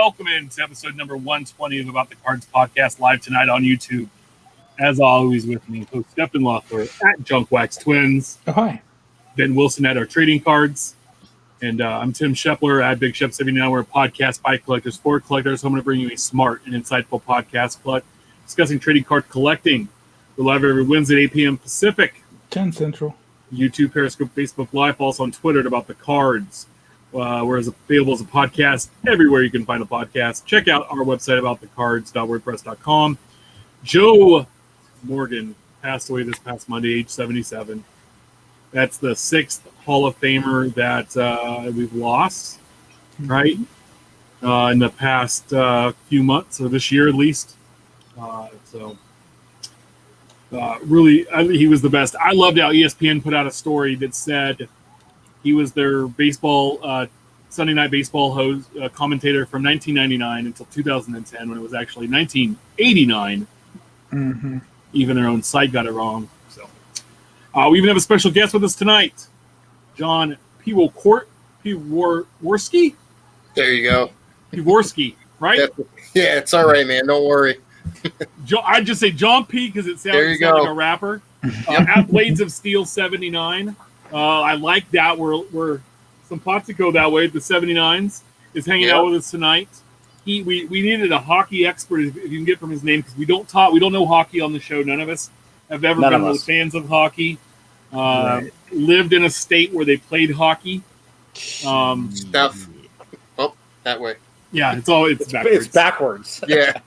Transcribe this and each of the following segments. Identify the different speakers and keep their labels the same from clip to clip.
Speaker 1: welcome into episode number 120 of About the Cards podcast, live tonight on YouTube. As always, with me, host Stephen Loeffler at Junkwax Twins.
Speaker 2: Oh, hi.
Speaker 1: Ben Wilson at our trading cards. And I'm Tim Shepler at Big Shep 79. We're a podcast by collectors for collectors. So I'm going to bring you a smart and insightful podcast discussing trading card collecting. We're live every Wednesday at 8 p.m. Pacific.
Speaker 2: 10 Central.
Speaker 1: YouTube, Periscope, Facebook Live, also on Twitter at About the Cards. Whereas available as a podcast everywhere you can find a podcast. Check out our website, aboutthecards.wordpress.com. Joe Morgan passed away this past Monday, age 77. That's the sixth Hall of Famer that we've lost, right? In the past few months, or this year at least. Really, he was the best. I loved how ESPN put out a story that said he was their baseball Sunday Night Baseball host commentator from 1999 until 2010, when it was actually 1989.
Speaker 2: Mm-hmm.
Speaker 1: Even their own site got it wrong. So we even have a special guest with us tonight, John Piworsky.
Speaker 3: There you go.
Speaker 1: Piworsky, right?
Speaker 3: Yeah, it's all right, man. Don't worry.
Speaker 1: I'd just say John P because it sounds like a rapper. At Blades of Steel 79. I like that. We're some Potsico that way. The 79s is hanging out with us tonight. We needed a hockey expert, if you can get from his name, because we don't know hockey on the show. None of us have ever been really fans of hockey. Lived in a state where they played hockey.
Speaker 3: Stuff. Oh, that way.
Speaker 1: Yeah, it's backwards.
Speaker 4: It's backwards.
Speaker 3: Yeah.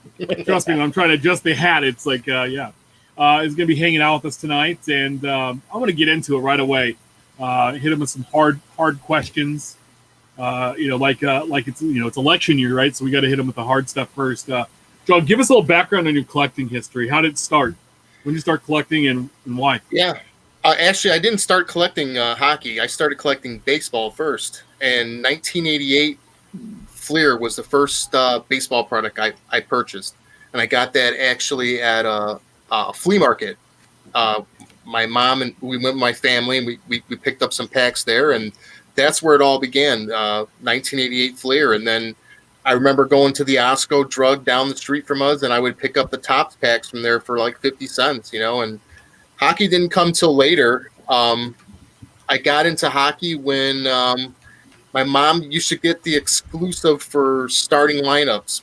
Speaker 1: Trust me, when I'm trying to adjust the hat, it's like, He's going to be hanging out with us tonight, and I'm going to get into it right away. Hit him with some hard questions. Like it's it's election year, right? So we got to hit him with the hard stuff first. John, give us a little background on your collecting history. How did it start? When did you start collecting, and why?
Speaker 3: Yeah. Actually, I didn't start collecting hockey. I started collecting baseball first. And 1988, Fleer was the first baseball product I purchased. And I got that actually at a flea market. My mom and we went with my family, and we picked up some packs there. And that's where it all began, 1988 Fleer. And then I remember going to the Osco drug down the street from us, and I would pick up the Topps packs from there for like 50 cents, and hockey didn't come till later. I got into hockey when my mom used to get the exclusive for starting lineups.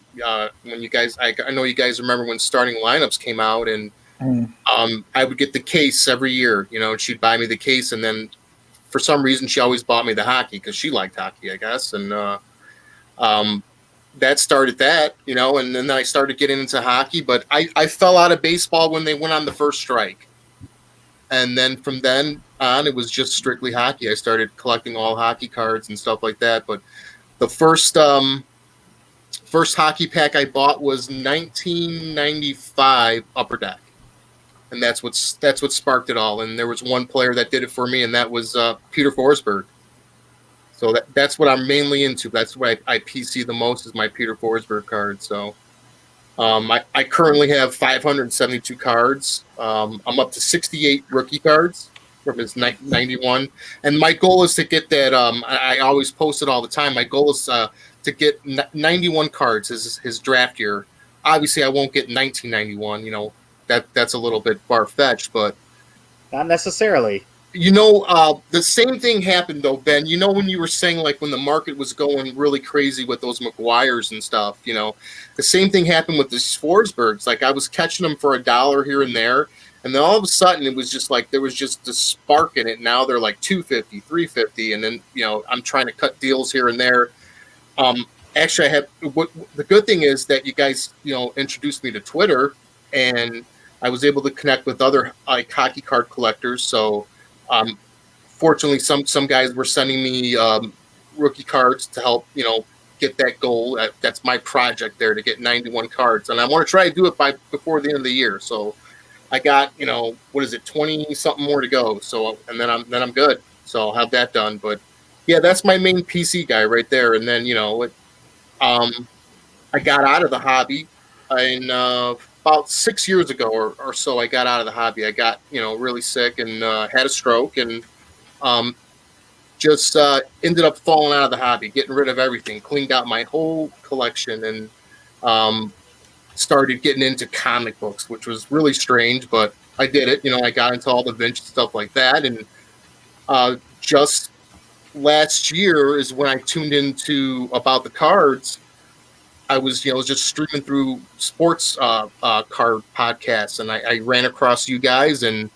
Speaker 3: When you guys, I know you guys remember when starting lineups came out, and I would get the case every year, and she'd buy me the case, and then for some reason she always bought me the hockey because she liked hockey, I guess, and that started that, and then I started getting into hockey, but I fell out of baseball when they went on the first strike. And then from then on, it was just strictly hockey. I started collecting all hockey cards and stuff like that. But the first hockey pack I bought was 1995 Upper Deck, and that's what sparked it all. And there was one player that did it for me, and that was Peter Forsberg. So that's what I'm mainly into. That's what I PC the most is my Peter Forsberg card. So. I currently have 572 cards. I'm up to 68 rookie cards from his 91. And my goal is to get that. I always post it all the time. My goal is to get 91 cards as his draft year. Obviously, I won't get 1991. That's a little bit far-fetched, but.
Speaker 4: Not necessarily.
Speaker 3: The same thing happened, though, Ben. When you were saying, like, when the market was going really crazy with those McGuires and stuff, the same thing happened with the Forsbergs. Like, I was catching them for $1 here and there, and then all of a sudden it was just like there was just a spark in it. Now they're like $250, $350, and then, I'm trying to cut deals here and there. Actually, the good thing is that you guys, introduced me to Twitter, and I was able to connect with other hockey card collectors, so... fortunately, some guys were sending me rookie cards to help, get that goal. That's my project there, to get 91 cards, and I want to try to do it before the end of the year. So I got 20 something more to go. So and then I'm good. So I'll have that done. But yeah, that's my main PC guy right there. And then I got out of the hobby in about 6 years ago or so. I got out of the hobby. I got really sick and had a stroke, and just ended up falling out of the hobby, getting rid of everything, cleaned out my whole collection, and started getting into comic books, which was really strange, but I did it. I got into all the vintage stuff like that, and just last year is when I tuned into About the Cards. I was just streaming through sports card podcasts, and I ran across you guys, and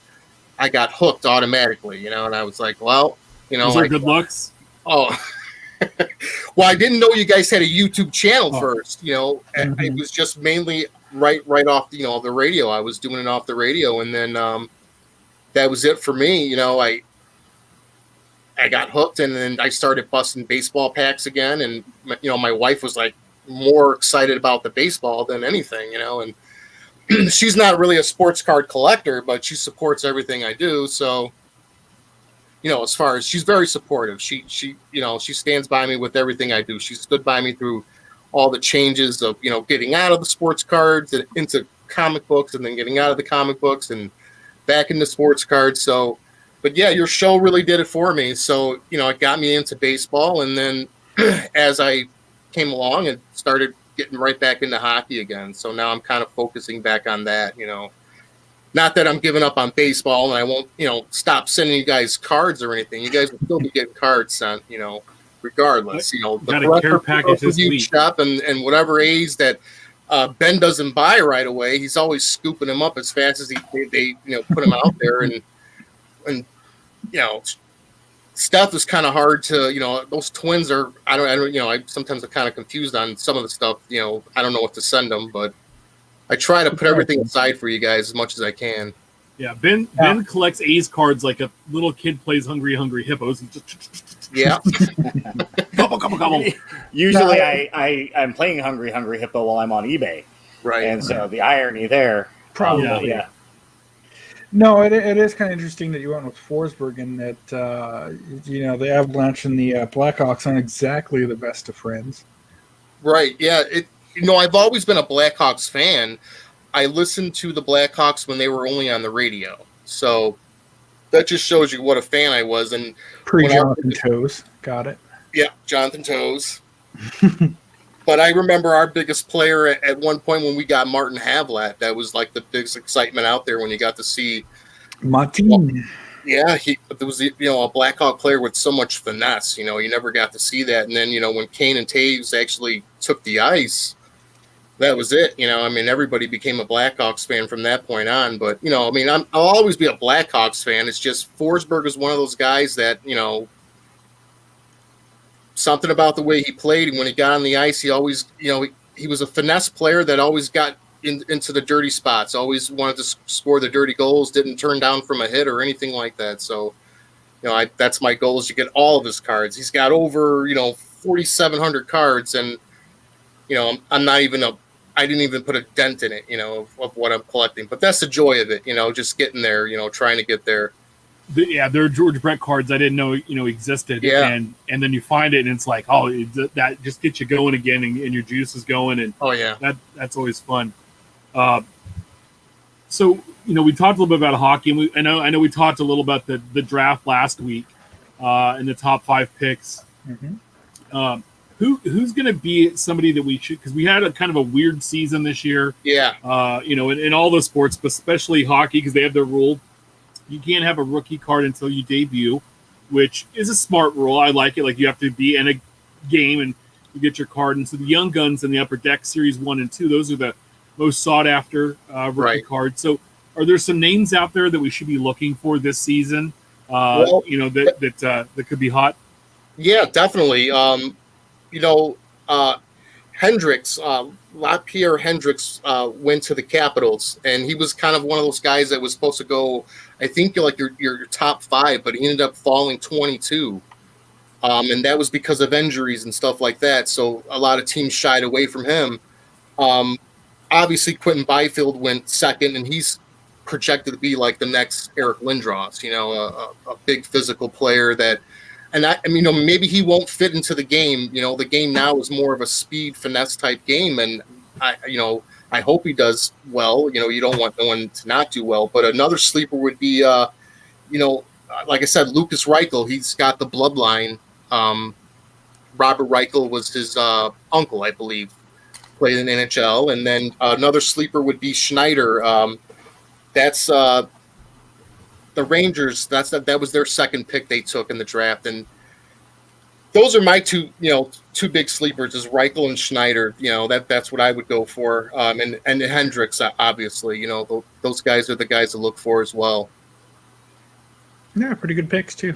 Speaker 3: I got hooked automatically, and I was like, well,
Speaker 1: Those are good looks.
Speaker 3: Oh, well, I didn't know you guys had a YouTube channel first. And it was just mainly right off, the radio. I was doing it off the radio, and then that was it for me. I got hooked, and then I started busting baseball packs again. And my wife was like more excited about the baseball than anything, and she's not really a sports card collector, but she supports everything I do. So. As far as she's very supportive, she stands by me with everything I do. She stood by me through all the changes of, getting out of the sports cards and into comic books, and then getting out of the comic books and back into sports cards. So, but yeah, your show really did it for me. So, it got me into baseball. And then as I came along and started getting right back into hockey again. So now I'm kind of focusing back on that, Not that I'm giving up on baseball, and I won't, stop sending you guys cards or anything. You guys will still be getting cards sent, regardless.
Speaker 1: Got a care package this week.
Speaker 3: Shop and whatever A's that Ben doesn't buy right away, he's always scooping them up as fast as they put them out there, and stuff is kind of hard to, those twins are. I sometimes I'm kind of confused on some of the stuff. I don't know what to send them, but. I try to put everything aside for you guys as much as I can.
Speaker 1: Yeah, Ben collects A's cards like a little kid plays Hungry Hungry Hippos. He just gobble.
Speaker 4: Usually, I'm playing Hungry Hungry Hippo while I'm on eBay,
Speaker 3: right?
Speaker 4: And so the irony there,
Speaker 2: Probably.
Speaker 4: yeah.
Speaker 2: No, it is kind of interesting that you went with Forsberg, and that the Avalanche and the Blackhawks aren't exactly the best of friends.
Speaker 3: Right. Yeah. I've always been a Blackhawks fan. I listened to the Blackhawks when they were only on the radio. So that just shows you what a fan I was. And
Speaker 2: Jonathan Toews. Got it.
Speaker 3: Yeah, Jonathan Toews. But I remember our biggest player at one point when we got Martin Havlat. That was like the biggest excitement out there when you got to see
Speaker 2: Martin.
Speaker 3: Yeah, there was a Blackhawk player with so much finesse. You never got to see that. And then when Kane and Taves actually took the ice, that was it. Everybody became a Blackhawks fan from that point on. But I'll always be a Blackhawks fan. It's just Forsberg is one of those guys that something about the way he played, and when he got on the ice, he always he was a finesse player that always got into the dirty spots, always wanted to score the dirty goals, didn't turn down from a hit or anything like that. So, that's my goal, is to get all of his cards. He's got over, 4,700 cards, and, I'm not even I didn't even put a dent in it, of what I'm collecting. But that's the joy of it, just getting there, trying to get there.
Speaker 1: There are George Brett cards I didn't know, existed.
Speaker 3: Yeah.
Speaker 1: And then you find it, and it's like, oh, that just gets you going again, and your juice is going. And
Speaker 3: oh yeah,
Speaker 1: that's always fun. So we talked a little bit about hockey, and I know we talked a little about the draft last week, and the top 5 picks.
Speaker 2: Mm-hmm.
Speaker 1: Who's going to be somebody that we should, because we had a kind of a weird season this year.
Speaker 3: Yeah.
Speaker 1: In all the sports, but especially hockey, because they have their rule. You can't have a rookie card until you debut, which is a smart rule. I like it. Like, you have to be in a game and you get your card. And so the Young Guns in the Upper Deck Series 1 and 2, those are the most sought after rookie cards. So are there some names out there that we should be looking for this season? That could be hot?
Speaker 3: Yeah, definitely. Hendricks, LaPierre Hendricks went to the Capitals, and he was kind of one of those guys that was supposed to go, I think, like your top 5, but he ended up falling 22. And that was because of injuries and stuff like that. So a lot of teams shied away from him. Obviously, Quentin Byfield went second, and he's projected to be like the next Eric Lindros, a big physical player that. And maybe he won't fit into the game. The game now is more of a speed finesse type game, and I hope he does well. You don't want no one to not do well. But another sleeper would be, like I said, Lucas Reichel, he's got the bloodline. Robert Reichel was his uncle, I believe, played in NHL. And then another sleeper would be Schneider. That's the Rangers. That was their second pick they took in the draft. And those are my two big sleepers is Reichel and Schneider. That's what I would go for. And Hendricks, obviously, those guys are the guys to look for as well.
Speaker 2: Yeah, pretty good picks too.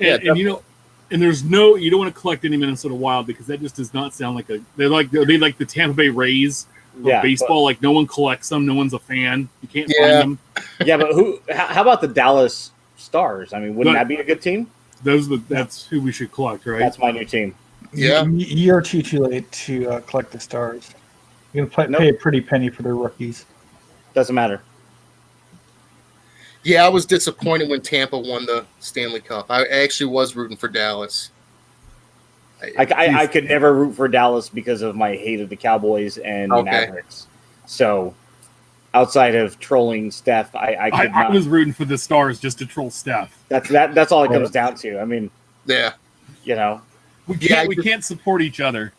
Speaker 1: And there's you don't want to collect any Minnesota Wild because that just does not sound like they like the Tampa Bay Rays of baseball. Like no one collects them, no one's a fan. You can't find them.
Speaker 4: Yeah, but how about the Dallas Stars? I mean, wouldn't that be a good team?
Speaker 1: That's who we should collect, right?
Speaker 4: That's my new team.
Speaker 3: Yeah,
Speaker 2: you're too late to collect the Stars. You're gonna pay a pretty penny for their rookies.
Speaker 4: Doesn't matter.
Speaker 3: Yeah, I was disappointed when Tampa won the Stanley Cup. I actually was rooting for Dallas.
Speaker 4: I could never root for Dallas because of my hate of the Cowboys and Mavericks. So, outside of trolling Steph, I
Speaker 1: was rooting for the Stars just to troll Steph.
Speaker 4: That's all it comes down to. I mean,
Speaker 3: yeah,
Speaker 1: we can't support each other.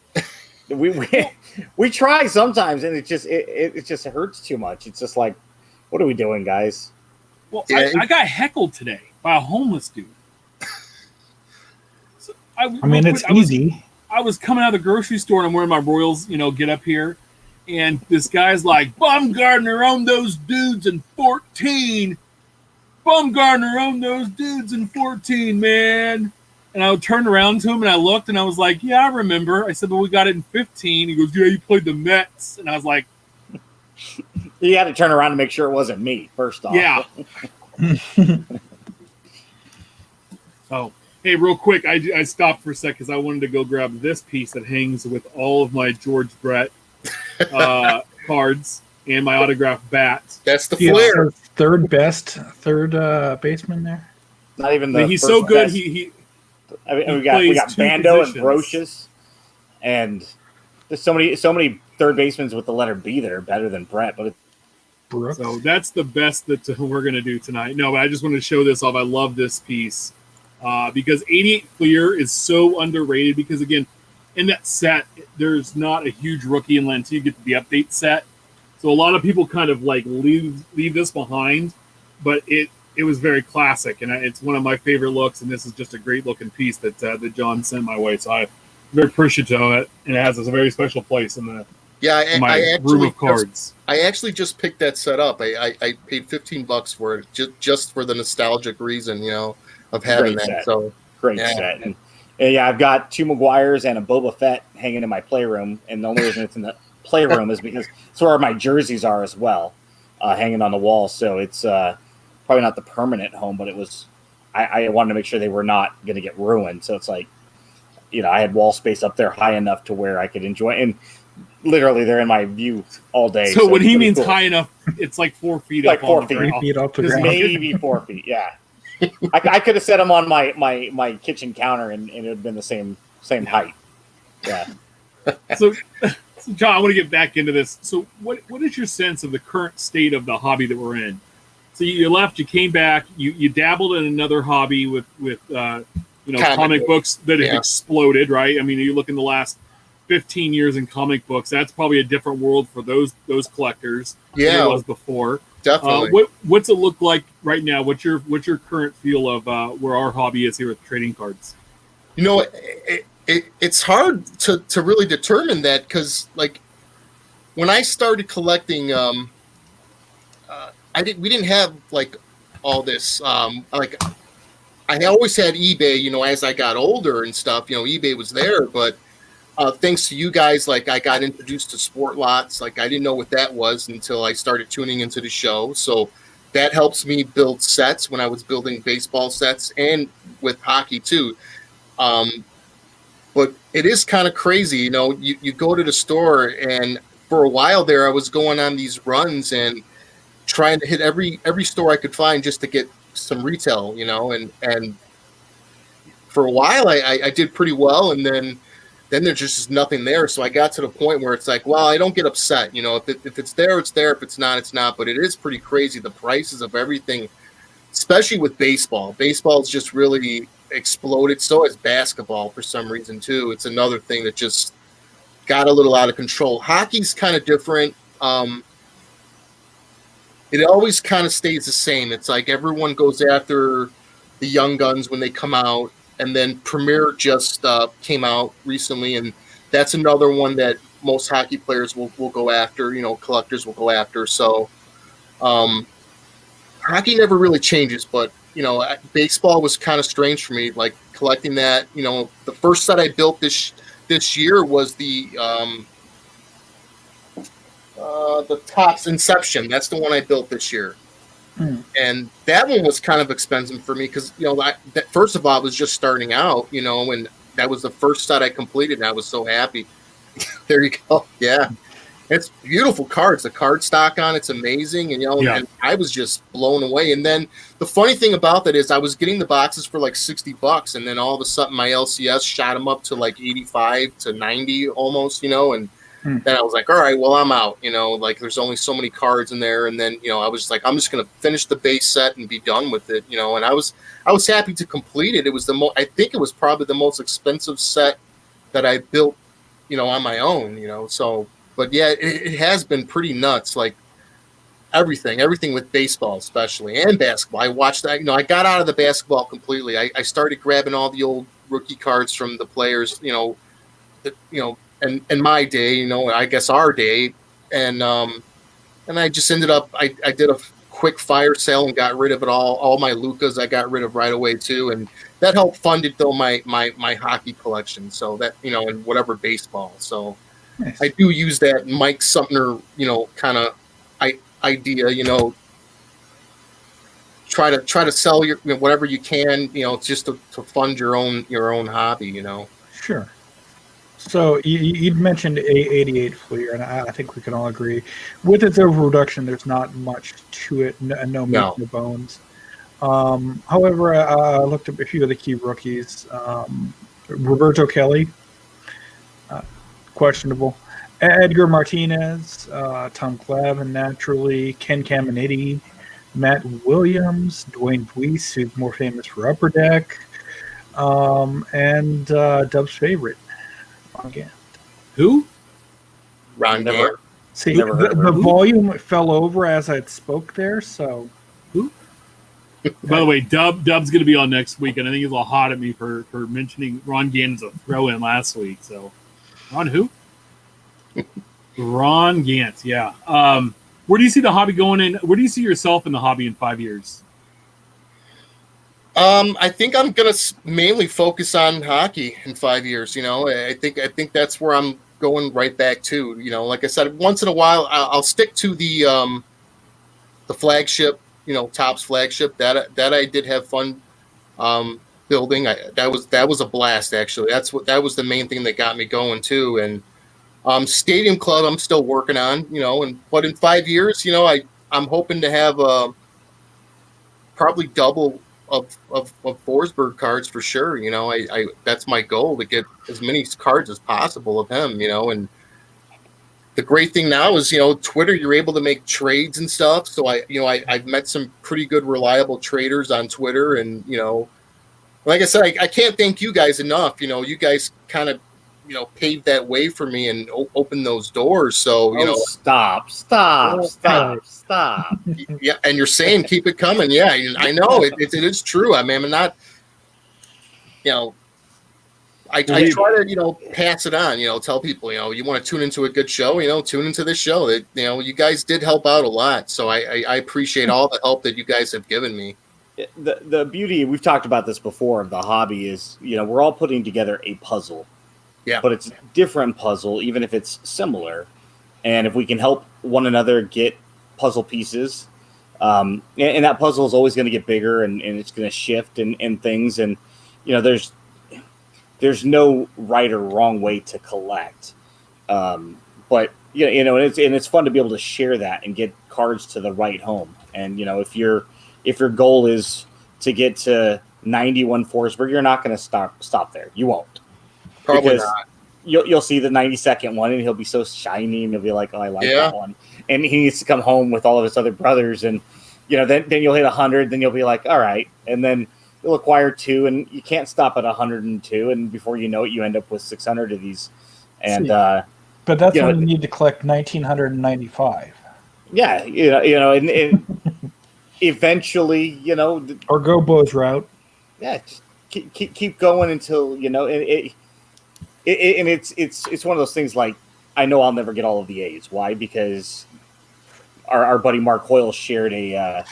Speaker 4: We try sometimes, and it just hurts too much. It's just like, what are we doing, guys?
Speaker 1: Well, I got heckled today by a homeless dude. So
Speaker 2: it's easy.
Speaker 1: I was coming out of the grocery store and I'm wearing my Royals, get up here. And this guy's like, Bumgardner owned those dudes in 14. Bumgardner owned those dudes in 14, man. And I turned around to him and I looked and I was like, yeah, I remember. I said, well, we got it in 15. He goes, yeah, you played the Mets. And I was like,
Speaker 4: you had to turn around to make sure it wasn't me, first off.
Speaker 1: Yeah. Oh, hey, real quick, I stopped for a sec because I wanted to go grab this piece that hangs with all of my George Brett cards and my autographed bat.
Speaker 3: That's the flair.
Speaker 2: Third baseman there.
Speaker 4: Not even the.
Speaker 1: He's so good.
Speaker 4: Best.
Speaker 1: We
Speaker 4: got Bando and Brocious, and there's so many third basemen with the letter B that are better than Brett, but
Speaker 2: Brooks.
Speaker 1: So that's the best that we're going to do tonight. No, but I just wanted to show this off. I love this piece because 88 Fleer is so underrated because, again, in that set, there's not a huge rookie until you get to the update set. So a lot of people kind of like leave this behind, but it was very classic, and it's one of my favorite looks, and this is just a great-looking piece that John sent my way. So I'm very appreciative of it, and it has a very special place in my room of cards.
Speaker 3: I actually just picked that set up. I paid $15 for it just for the nostalgic reason, of having that.
Speaker 4: Set.
Speaker 3: So
Speaker 4: great set. And I've got 2 Maguires and a Boba Fett hanging in my playroom, and the only reason it's in the playroom is because it's where my jerseys are as well, hanging on the wall. So it's probably not the permanent home, but it was. I wanted to make sure they were not going to get ruined. So it's like, I had wall space up there high enough to where I could enjoy, and literally they're in my view all day.
Speaker 1: So when he means cool. High enough, it's like 4 feet
Speaker 4: like
Speaker 1: up.
Speaker 4: 4 feet.
Speaker 2: 3 feet off the ground.
Speaker 4: Maybe 4 feet. Yeah, I could have set them on my kitchen counter, and it would have been the same height. Yeah.
Speaker 1: So John, I want to get back into this. So what is your sense of the current state of the hobby that we're in? So you left, you came back, you dabbled in another hobby with comic books that have exploded, right? I mean, you look in the last 15 years in comic books, that's probably a different world for those collectors than it was before.
Speaker 3: Definitely.
Speaker 1: What's it look like right now? What's your current feel of where our hobby is here with trading cards?
Speaker 3: It's hard to really determine that because, like, when I started collecting, we didn't have like all this. Like, I always had eBay. As I got older and stuff, eBay was there. But thanks to you guys, like, I got introduced to Sport Lots. Like, I didn't know what that was until I started tuning into the show. So that helps me build sets when I was building baseball sets and with hockey too. But it is kind of crazy, you go to the store, and for a while there, I was going on these runs and trying to hit every store I could find just to get some retail, and for a while I did pretty well, and then there's just nothing there. So I got to the point where it's like, well, I don't get upset, if it's there, it's there. If it's not, it's not. But it is pretty crazy. The prices of everything especially with baseball. Baseball's just really exploded. So has basketball for some reason too. It's another thing that just got a little out of control. Hockey's kind of different. It always kind of stays the same. It's like everyone goes after the young guns when they come out, and then Premier just came out recently, and that's another one that most hockey players will go after. Collectors will go after. So hockey never really changes, but baseball was kind of strange for me, like collecting that. The first set I built this year was the Topps Inception. That's the one I built this year. And that one was kind of expensive for me because, first of all, I was just starting out, and that was the first set I completed, and I was so happy. There you go. Yeah. It's beautiful cards. The card stock on it's amazing, and and I was just blown away. And then the funny thing about that is I was getting the boxes for like $60, and then all of a sudden my LCS shot them up to like 85 to 90 almost, and then I was like, all right, well, I'm out. Like there's only so many cards in there, and then I was like, I'm just gonna finish the base set and be done with it. And I was happy to complete it. It was I think it was probably the most expensive set that I built, on my own. So. But yeah, it has been pretty nuts. Like everything with baseball, especially, and basketball. I watched that. I got out of the basketball completely. I started grabbing all the old rookie cards from the players. In my day. I guess our day, and I just ended up. I did a quick fire sale and got rid of it all. All my Lucas I got rid of right away too, and that helped fund it though my hockey collection. So that and whatever baseball. So. Nice. I do use that Mike Sumner, kind of idea, try to sell your whatever you can, just to fund your own hobby,
Speaker 2: Sure. So you'd mentioned A88 Fleer, and I think we can all agree with its overreduction. There's not much to it, no meat, no bones. However, I looked up a few of the key rookies. Roberto Kelly. Questionable. Edgar Martinez, Tom Clavin, naturally, Ken Caminiti, Matt Williams, Dwayne Weiss, who's more famous for Upper Deck, and Dub's favorite, Ron Gant.
Speaker 1: Who?
Speaker 3: Ron Gant.
Speaker 2: See, the volume fell over as I spoke there, so.
Speaker 1: Who? By the way, Dub's going to be on next week, and I think he's a little hot at me for mentioning Ron Gant as a throw-in last week, so. Ron who? Ron Gant, yeah. Where do you see the hobby going in? Where do you see yourself in the hobby in 5 years?
Speaker 3: I think I'm gonna mainly focus on hockey in 5 years. I think that's where I'm going right back to. Like I said, once in a while I'll stick to the flagship. Topps flagship that I did have fun building. That was a blast actually. That was the main thing that got me going too. And Stadium Club I'm still working on, but in 5 years, I'm hoping to have probably double of Forsberg cards for sure. I that's my goal, to get as many cards as possible of him, and the great thing now is, Twitter, you're able to make trades and stuff. So I've met some pretty good reliable traders on Twitter, and like I said, I can't thank you guys enough. You guys kind of, paved that way for me and opened those doors. So,
Speaker 4: stop.
Speaker 3: Yeah. And you're saying, keep it coming. Yeah. I know it is true. I mean, I'm not, I try to, pass it on, tell people, you want to tune into a good show, tune into this show. That, you guys did help out a lot. So I appreciate all the help that you guys have given me.
Speaker 4: The beauty, we've talked about this before, of the hobby is, we're all putting together a puzzle.
Speaker 3: Yeah.
Speaker 4: But it's a different puzzle, even if it's similar. And if we can help one another get puzzle pieces, and that puzzle is always going to get bigger, and it's going to shift and things. And, there's no right or wrong way to collect. But, it's fun to be able to share that and get cards to the right home. And, if your goal is to get to 91 Forsberg, you're not going to stop there. You won't.
Speaker 3: Probably
Speaker 4: because
Speaker 3: not.
Speaker 4: You'll see the 92nd one, and he'll be so shiny, and you'll be like, oh, I like that one. And he needs to come home with all of his other brothers and, then you'll hit 100, then you'll be like, all right, and then you'll acquire 2, and you can't stop at 102, and before you know it, you end up with 600 of these, and
Speaker 2: but that's when you need to collect 1995.
Speaker 4: Yeah, and eventually,
Speaker 2: or go Bo's route.
Speaker 4: Yeah, just keep going until and it's one of those things. Like, I know I'll never get all of the A's. Why? Because our buddy Mark Hoyle shared a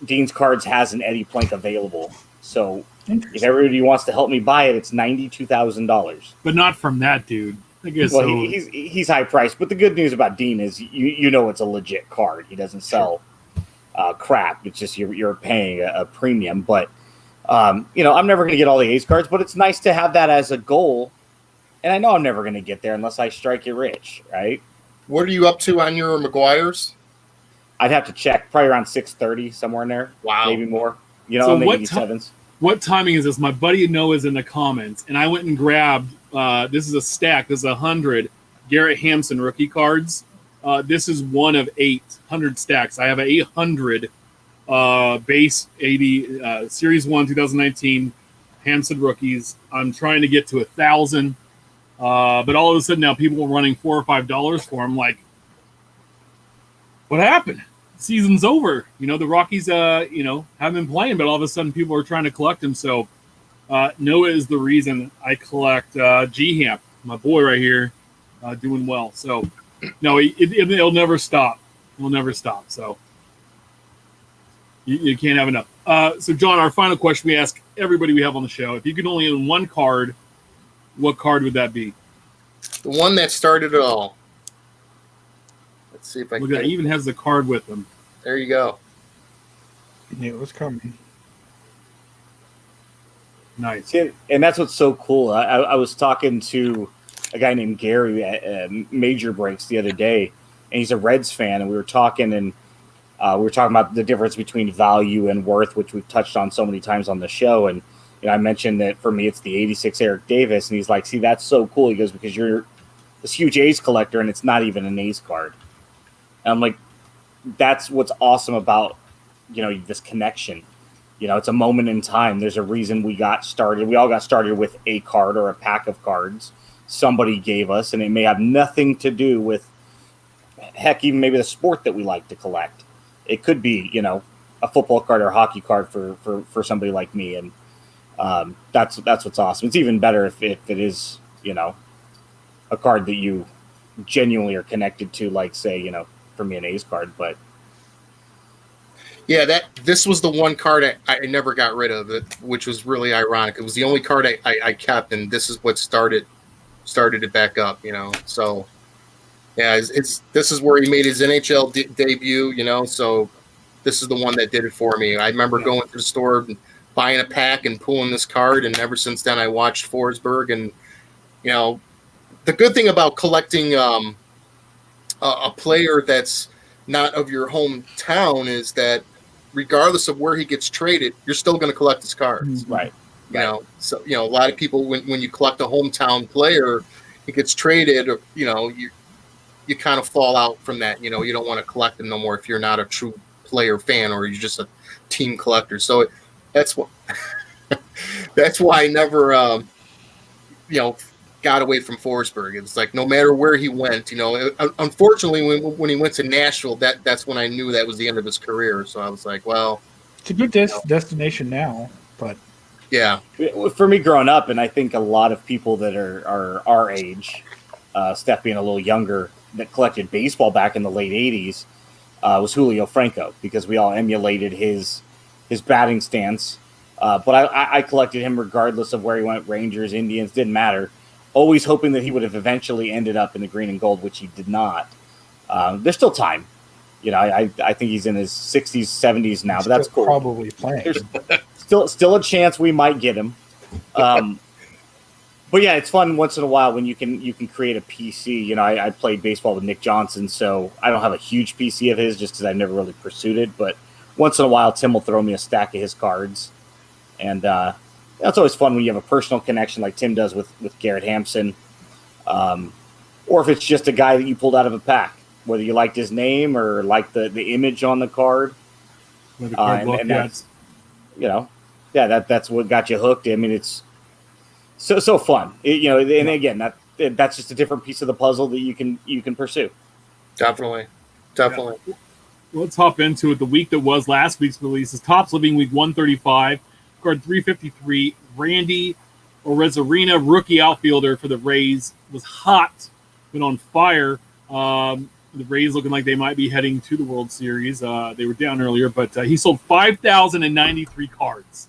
Speaker 4: Dean's Cards has an Eddie Plank available. So if everybody wants to help me buy it, it's $92,000.
Speaker 1: But not from that dude. I guess
Speaker 4: well, he's high priced. But the good news about Dean is it's a legit card. He doesn't sell crap. It's just you're paying a premium. But I'm never going to get all the A's cards. But it's nice to have that as a goal. And I know I'm never going to get there unless I strike it rich, right?
Speaker 3: What are you up to on your McGuire's?
Speaker 4: I'd have to check. Probably around 630, somewhere in there.
Speaker 3: Wow.
Speaker 4: Maybe more.
Speaker 1: So
Speaker 4: maybe 87s.
Speaker 1: What timing is this? My buddy Noah's in the comments, and I went and grabbed, this is a stack. This is 100 Garrett Hampson rookie cards. This is one of 800 stacks. I have an 800 base 80 Series 1 2019 Hampson rookies. I'm trying to get to 1,000. But all of a sudden now people are running $4 or $5 for them. Like, what happened? Season's over. The Rockies, haven't been playing, but all of a sudden people are trying to collect them. So Noah is the reason I collect G-Hamp, my boy right here, doing well. So, no, it'll never stop. It'll never stop. So you can't have enough. So, John, our final question we ask everybody we have on the show. If you could only own one card, what card would that be?
Speaker 3: The one that started it all. Let's see if I
Speaker 1: Look
Speaker 3: can.
Speaker 1: at that. He even has the card with him.
Speaker 3: There you go.
Speaker 2: Knew it was coming.
Speaker 1: Nice.
Speaker 4: And that's what's so cool. I was talking to a guy named Gary at Major Breaks the other day, and he's a Reds fan, and we were talking, and we were talking about the difference between value and worth, which we've touched on so many times on the show. And I mentioned that for me, it's the 86 Eric Davis, and he's like, see, that's so cool. He goes, because you're this huge A's collector, and it's not even an A's card. And I'm like, that's what's awesome about, this connection. It's a moment in time. There's a reason we got started. We all got started with a card or a pack of cards somebody gave us, and it may have nothing to do with, heck, even maybe the sport that we like to collect. It could be, a football card or a hockey card for somebody like me. And that's what's awesome. It's even better if it is, a card that you genuinely are connected to, like, say, for me, an A's card. But
Speaker 3: yeah, this was the one card I never got rid of, which was really ironic. It was the only card I kept, and this is what started it back up. So yeah, this is where he made his NHL debut. So this is the one that did it for me. I remember going to the store and buying a pack and pulling this card, and ever since then I watched Forsberg. And the good thing about collecting a player that's not of your hometown is that regardless of where he gets traded, you're still going to collect his cards.
Speaker 4: Right.
Speaker 3: So a lot of people, when you collect a hometown player, he gets traded, you kind of fall out from that. You don't want to collect him no more if you're not a true player fan or you're just a team collector. So that's what that's why I never got away from Forsberg. It was like no matter where he went, unfortunately when he went to Nashville, that's when I knew that was the end of his career. So I was like, well,
Speaker 2: it's a good destination now, but
Speaker 4: yeah, for me growing up, and I think a lot of people that are our age, Steph being a little younger, that collected baseball back in the late 80s, was Julio Franco, because we all emulated his batting stance. But I collected him regardless of where he went, Rangers, Indians, didn't matter. Always hoping that he would have eventually ended up in the green and gold, which he did not. There's still time. I think he's in his 60s, 70s now, but that's cool.
Speaker 2: Probably playing.
Speaker 4: There's still a chance we might get him. But yeah, it's fun once in a while when you can create a PC. I played baseball with Nick Johnson, so I don't have a huge PC of his just because I never really pursued it. But once in a while, Tim will throw me a stack of his cards. And that's always fun when you have a personal connection like Tim does with Garrett Hampson. Or if it's just a guy that you pulled out of a pack. whether you liked his name or like the image on the card.
Speaker 1: With the card look,
Speaker 4: and that's, that's what got you hooked. I mean, it's so fun. And again, that's just a different piece of the puzzle that you can pursue.
Speaker 3: Definitely.
Speaker 1: Yeah. Let's hop into it. The week that was last week's release is Topps Living Week 135, card 353. Randy Arozarena, rookie outfielder for the Rays, was hot, been on fire. The Rays looking like they might be heading to the World Series. They were down earlier, but he sold 5,093 cards.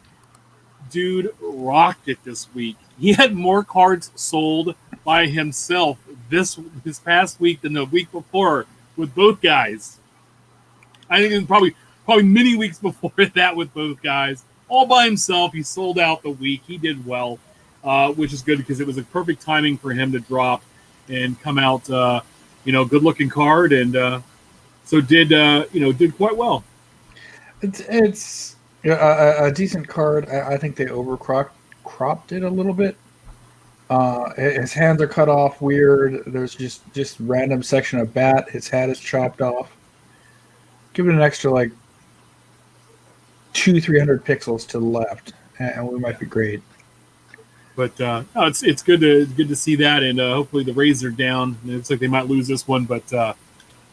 Speaker 1: Dude rocked it this week. He had more cards sold by himself this past week than the week before with both guys. I think it was probably many weeks before that with both guys. All by himself, he sold out the week. He did well, which is good because it was a perfect timing for him to drop and come out, good-looking card, and so did quite well.
Speaker 2: It's a decent card. I think they cropped it a little bit. His hands are cut off weird. There's just random section of bat. His hat is chopped off. Give it an extra 200-300 pixels to the left, and we might be great.
Speaker 1: But it's good to see that, and hopefully the Rays are down. It looks like they might lose this one, but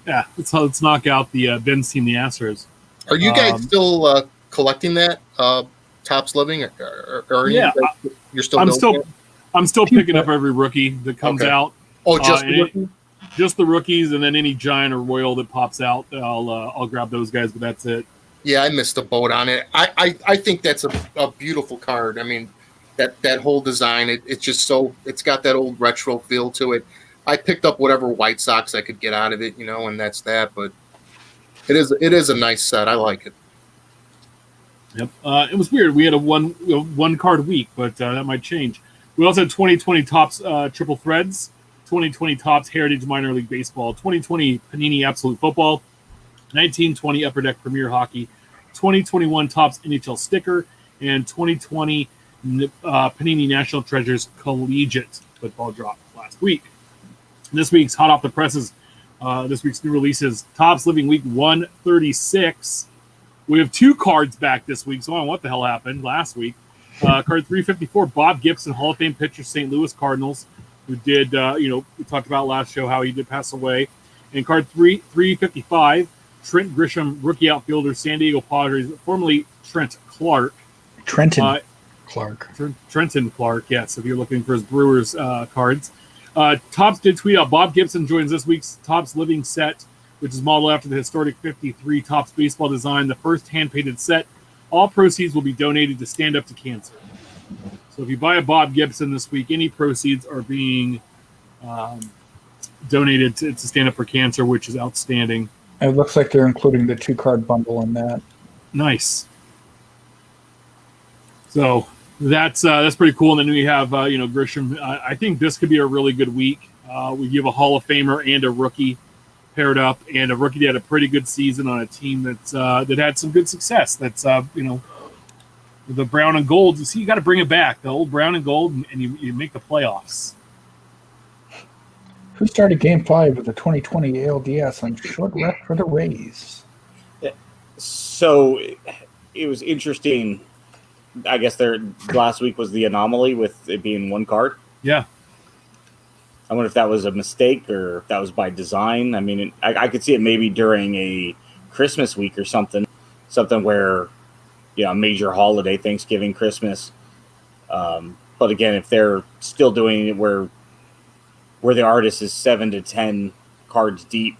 Speaker 1: let's knock out the Ben's team, the Astros.
Speaker 3: Are you guys still collecting that Topps Living, or you're still?
Speaker 1: I'm still picking up every rookie that comes out.
Speaker 3: Oh, just the rookie?
Speaker 1: Just the rookies, and then any Giant or Royal that pops out, I'll grab those guys. But that's it.
Speaker 3: Yeah, I missed a boat on it. I think that's a beautiful card. I mean, that whole design, it's just it's got that old retro feel to it. I picked up whatever White Sox I could get out of it, and that's that. But it is a nice set. I like it.
Speaker 1: Yep. It was weird. We had a one card week, but that might change. We also had 2020 Topps Triple Threads, 2020 Topps Heritage Minor League Baseball, 2020 Panini Absolute Football, 1920 Upper Deck Premier Hockey, 2021 Topps NHL Sticker, and 2020 Panini National Treasures Collegiate Football drop last week. This week's hot off the presses. This week's new releases: Topps Living Week 136. We have two cards back this week, so I don't know what the hell happened last week. Card 354, Bob Gibson, Hall of Fame pitcher, St. Louis Cardinals, who did, we talked about last show how he did pass away. And card 355, Trent Grisham, rookie outfielder, San Diego Padres, formerly Trent Clark.
Speaker 2: Trenton Clark, yes, if you're looking for his Brewers cards. Topps did tweet out, Bob Gibson joins this week's Topps Living set, which is modeled after the historic 53 Topps baseball design, the first hand-painted set. All proceeds will be donated to Stand Up to Cancer. So if you buy a Bob Gibson this week, any proceeds are being donated to Stand Up for Cancer, which is outstanding. It looks like they're including the 2-card bundle in that.
Speaker 1: Nice. So that's pretty cool. And then we have Grisham. I think this could be a really good week. We give a Hall of Famer and a rookie paired up, and a rookie that had a pretty good season on a team that had some good success. That's the brown and gold. You see, you got to bring it back, the old brown and gold, and you make the playoffs.
Speaker 2: Who started Game 5 of the 2020 ALDS on short rest for the Rays?
Speaker 4: So it was interesting. I guess last week was the anomaly with it being one card.
Speaker 1: Yeah.
Speaker 4: I wonder if that was a mistake or if that was by design. I mean, I could see it maybe during a Christmas week or something where, a major holiday, Thanksgiving, Christmas. But again, if they're still doing it where the artist is 7 to 10 cards deep,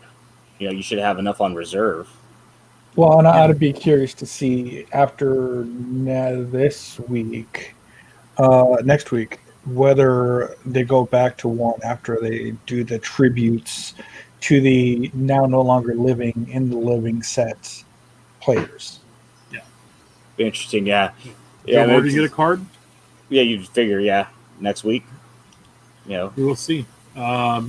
Speaker 4: you should have enough on reserve.
Speaker 2: Well, and I'd be curious to see after this week, next week, whether they go back to one after they do the tributes to the now no longer living in the living set players.
Speaker 1: Yeah.
Speaker 4: Be interesting, yeah.
Speaker 1: Yeah, where do you get a card?
Speaker 4: Yeah, you'd figure, next week. We
Speaker 1: will see. Yeah.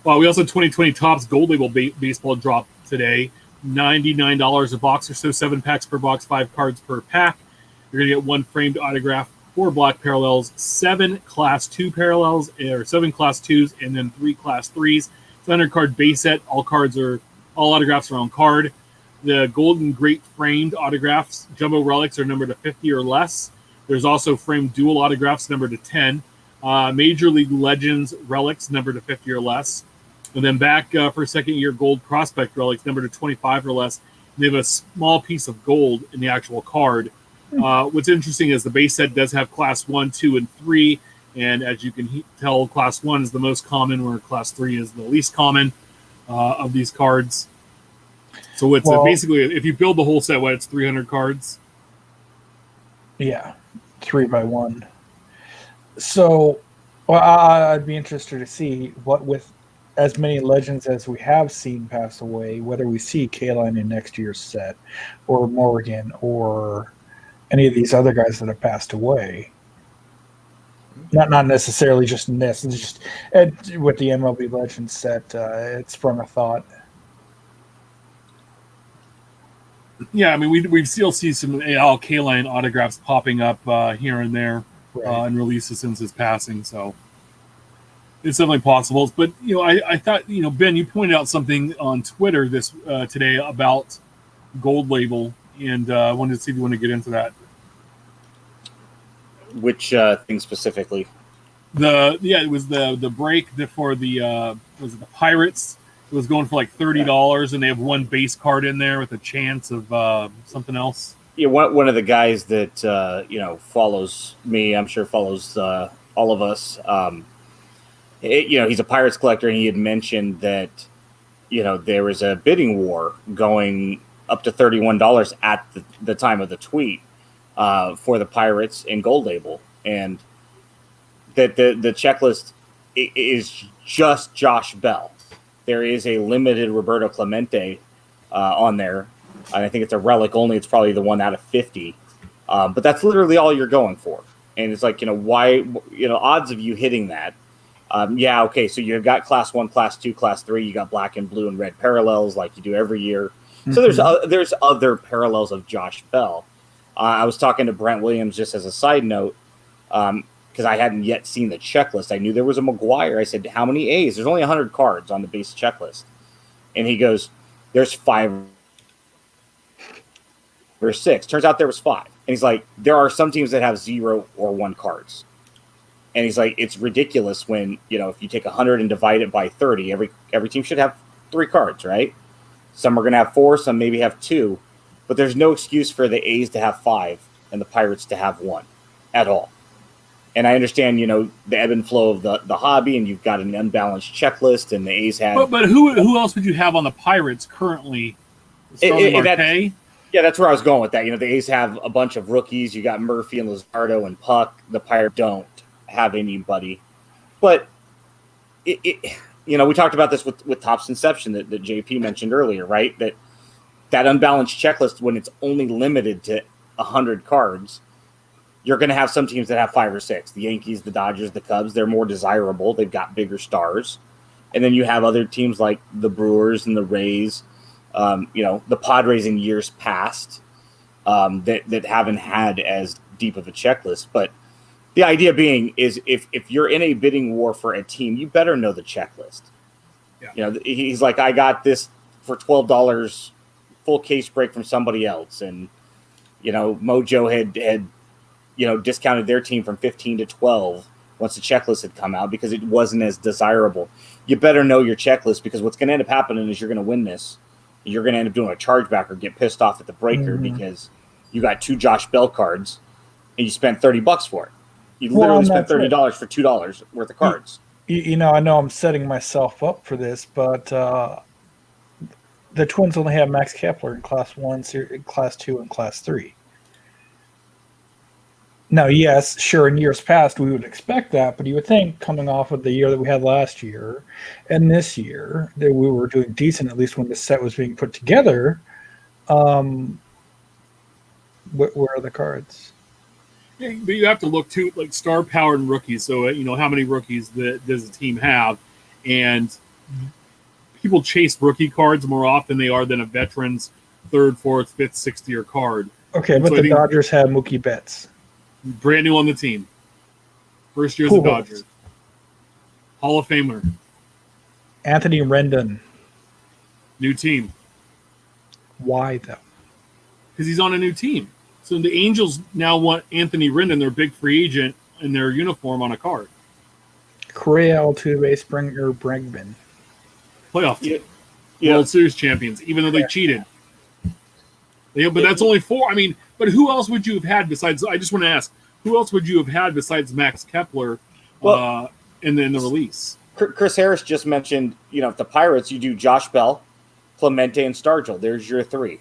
Speaker 1: Well, we also 2020 Topps Gold Label baseball drop today. $99 a box or so, 7 packs per box, 5 cards per pack. You're going to get 1 framed autograph, 4 black parallels, 7 Class 2 parallels, or 7 Class 2s, and then 3 Class 3s. It's 300 card base set. All autographs are on card. The Golden Great framed autographs, jumbo relics, are numbered to 50 or less. There's also framed dual autographs numbered to 10. Major League Legends relics numbered to 50 or less. And then back for second year gold prospect relics numbered to 25 or less. And they have a small piece of gold in the actual card. What's interesting is the base set does have class 1, 2, and 3. And as you can tell, class 1 is the most common, where class 3 is the least common of these cards. So it's basically, if you build the whole set, it's 300 cards?
Speaker 2: Yeah, 3x1. So I'd be interested to see what, with as many legends as we have seen pass away, whether we see Kaline in next year's set, or Morgan, or any of these other guys that have passed away. Not necessarily just in this. It's just with the MLB Legends set, it sprung a thought.
Speaker 1: Yeah, I mean, we still see some AL Kaline autographs popping up here and there and releases since his passing, so it's definitely possible. But, I thought, Ben, you pointed out something on Twitter today about Gold Label, and I wanted to see if you want to get into that.
Speaker 4: Which thing specifically?
Speaker 1: It was the break for the was it the Pirates? It was going for like $30, and they have one base card in there with a chance of something else.
Speaker 4: Yeah, one of the guys that follows me, I'm sure follows all of us. He's a Pirates collector, and he had mentioned that there was a bidding war going up to $31 at the time of the tweet for the Pirates in Gold Label, and that the checklist is just Josh Bell. There is a limited Roberto Clemente on there, and I think it's a relic only. It's probably the one out of 50, but that's literally all you're going for. And it's like, why, odds of you hitting that. Okay, so you've got class 1, class 2, class 3. You got black and blue and red parallels like you do every year. Mm-hmm. So there's other parallels of Josh Bell. I was talking to Brent Williams just as a side note, because I hadn't yet seen the checklist. I knew there was a McGwire. I said, how many A's? There's only 100 cards on the base checklist. And he goes, there's 5 or 6. Turns out there was 5. And he's like, there are some teams that have 0 or 1 cards. And he's like, it's ridiculous when, if you take 100 and divide it by 30, every team should have 3 cards, right? Some are going to have 4, some maybe have 2. But there's no excuse for the A's to have 5 and the Pirates to have 1 at all. And I understand, the ebb and flow of the hobby, and you've got an unbalanced checklist, and the A's have.
Speaker 1: But who else would you have on the Pirates currently?
Speaker 4: Yeah, that's where I was going with that. The A's have a bunch of rookies. You got Murphy and Luzardo and Puck. The Pirates don't have anybody. But we talked about this with Topps Inception that JP mentioned earlier, right? That unbalanced checklist, when it's only limited to 100 cards, you're going to have some teams that have 5 or 6. The Yankees, the Dodgers, the Cubs, they're more desirable. They've got bigger stars. And then you have other teams like the Brewers and the Rays, the Padres in years past that haven't had as deep of a checklist. But the idea being is if you're in a bidding war for a team, you better know the checklist. Yeah. He's like, I got this for $12 full case break from somebody else. And, Mojo had discounted their team from 15 to 12 once the checklist had come out because it wasn't as desirable. You better know your checklist, because what's going to end up happening is you're going to win this. You're going to end up doing a chargeback or get pissed off at the breaker because you got 2 Josh Bell cards and you spent $30 for it. You literally spent $30 for $2 worth of cards.
Speaker 2: I know I'm setting myself up for this, but the Twins only have Max Kepler in Class 1, Class 2, and Class 3. Now, yes, sure, in years past we would expect that, but you would think coming off of the year that we had last year and this year that we were doing decent, at least when the set was being put together. Where are the cards?
Speaker 1: Yeah, but you have to look too, like star power and rookies. So, how many rookies does a team have? And people chase rookie cards more often than a veteran's 3rd, 4th, 5th, 6th year card.
Speaker 2: Okay, but the Dodgers have Mookie Betts.
Speaker 1: Brand new on the team. First year as a Dodger. Hall of Famer.
Speaker 2: Anthony Rendon.
Speaker 1: New team.
Speaker 2: Why though?
Speaker 1: Because he's on a new team. So the Angels now want Anthony Rendon, their big free agent, in their uniform on a card.
Speaker 2: Correa, Altuve, Springer, Bregman.
Speaker 1: Playoff team.
Speaker 4: Yeah.
Speaker 1: World Series champions, even though they cheated. But that's only 4. I mean, but who else would you have had besides? I just want to ask, who else would you have had besides Max Kepler? And then the release.
Speaker 4: Chris Harris just mentioned, if the Pirates, you do Josh Bell, Clemente, and Stargell. There's your 3,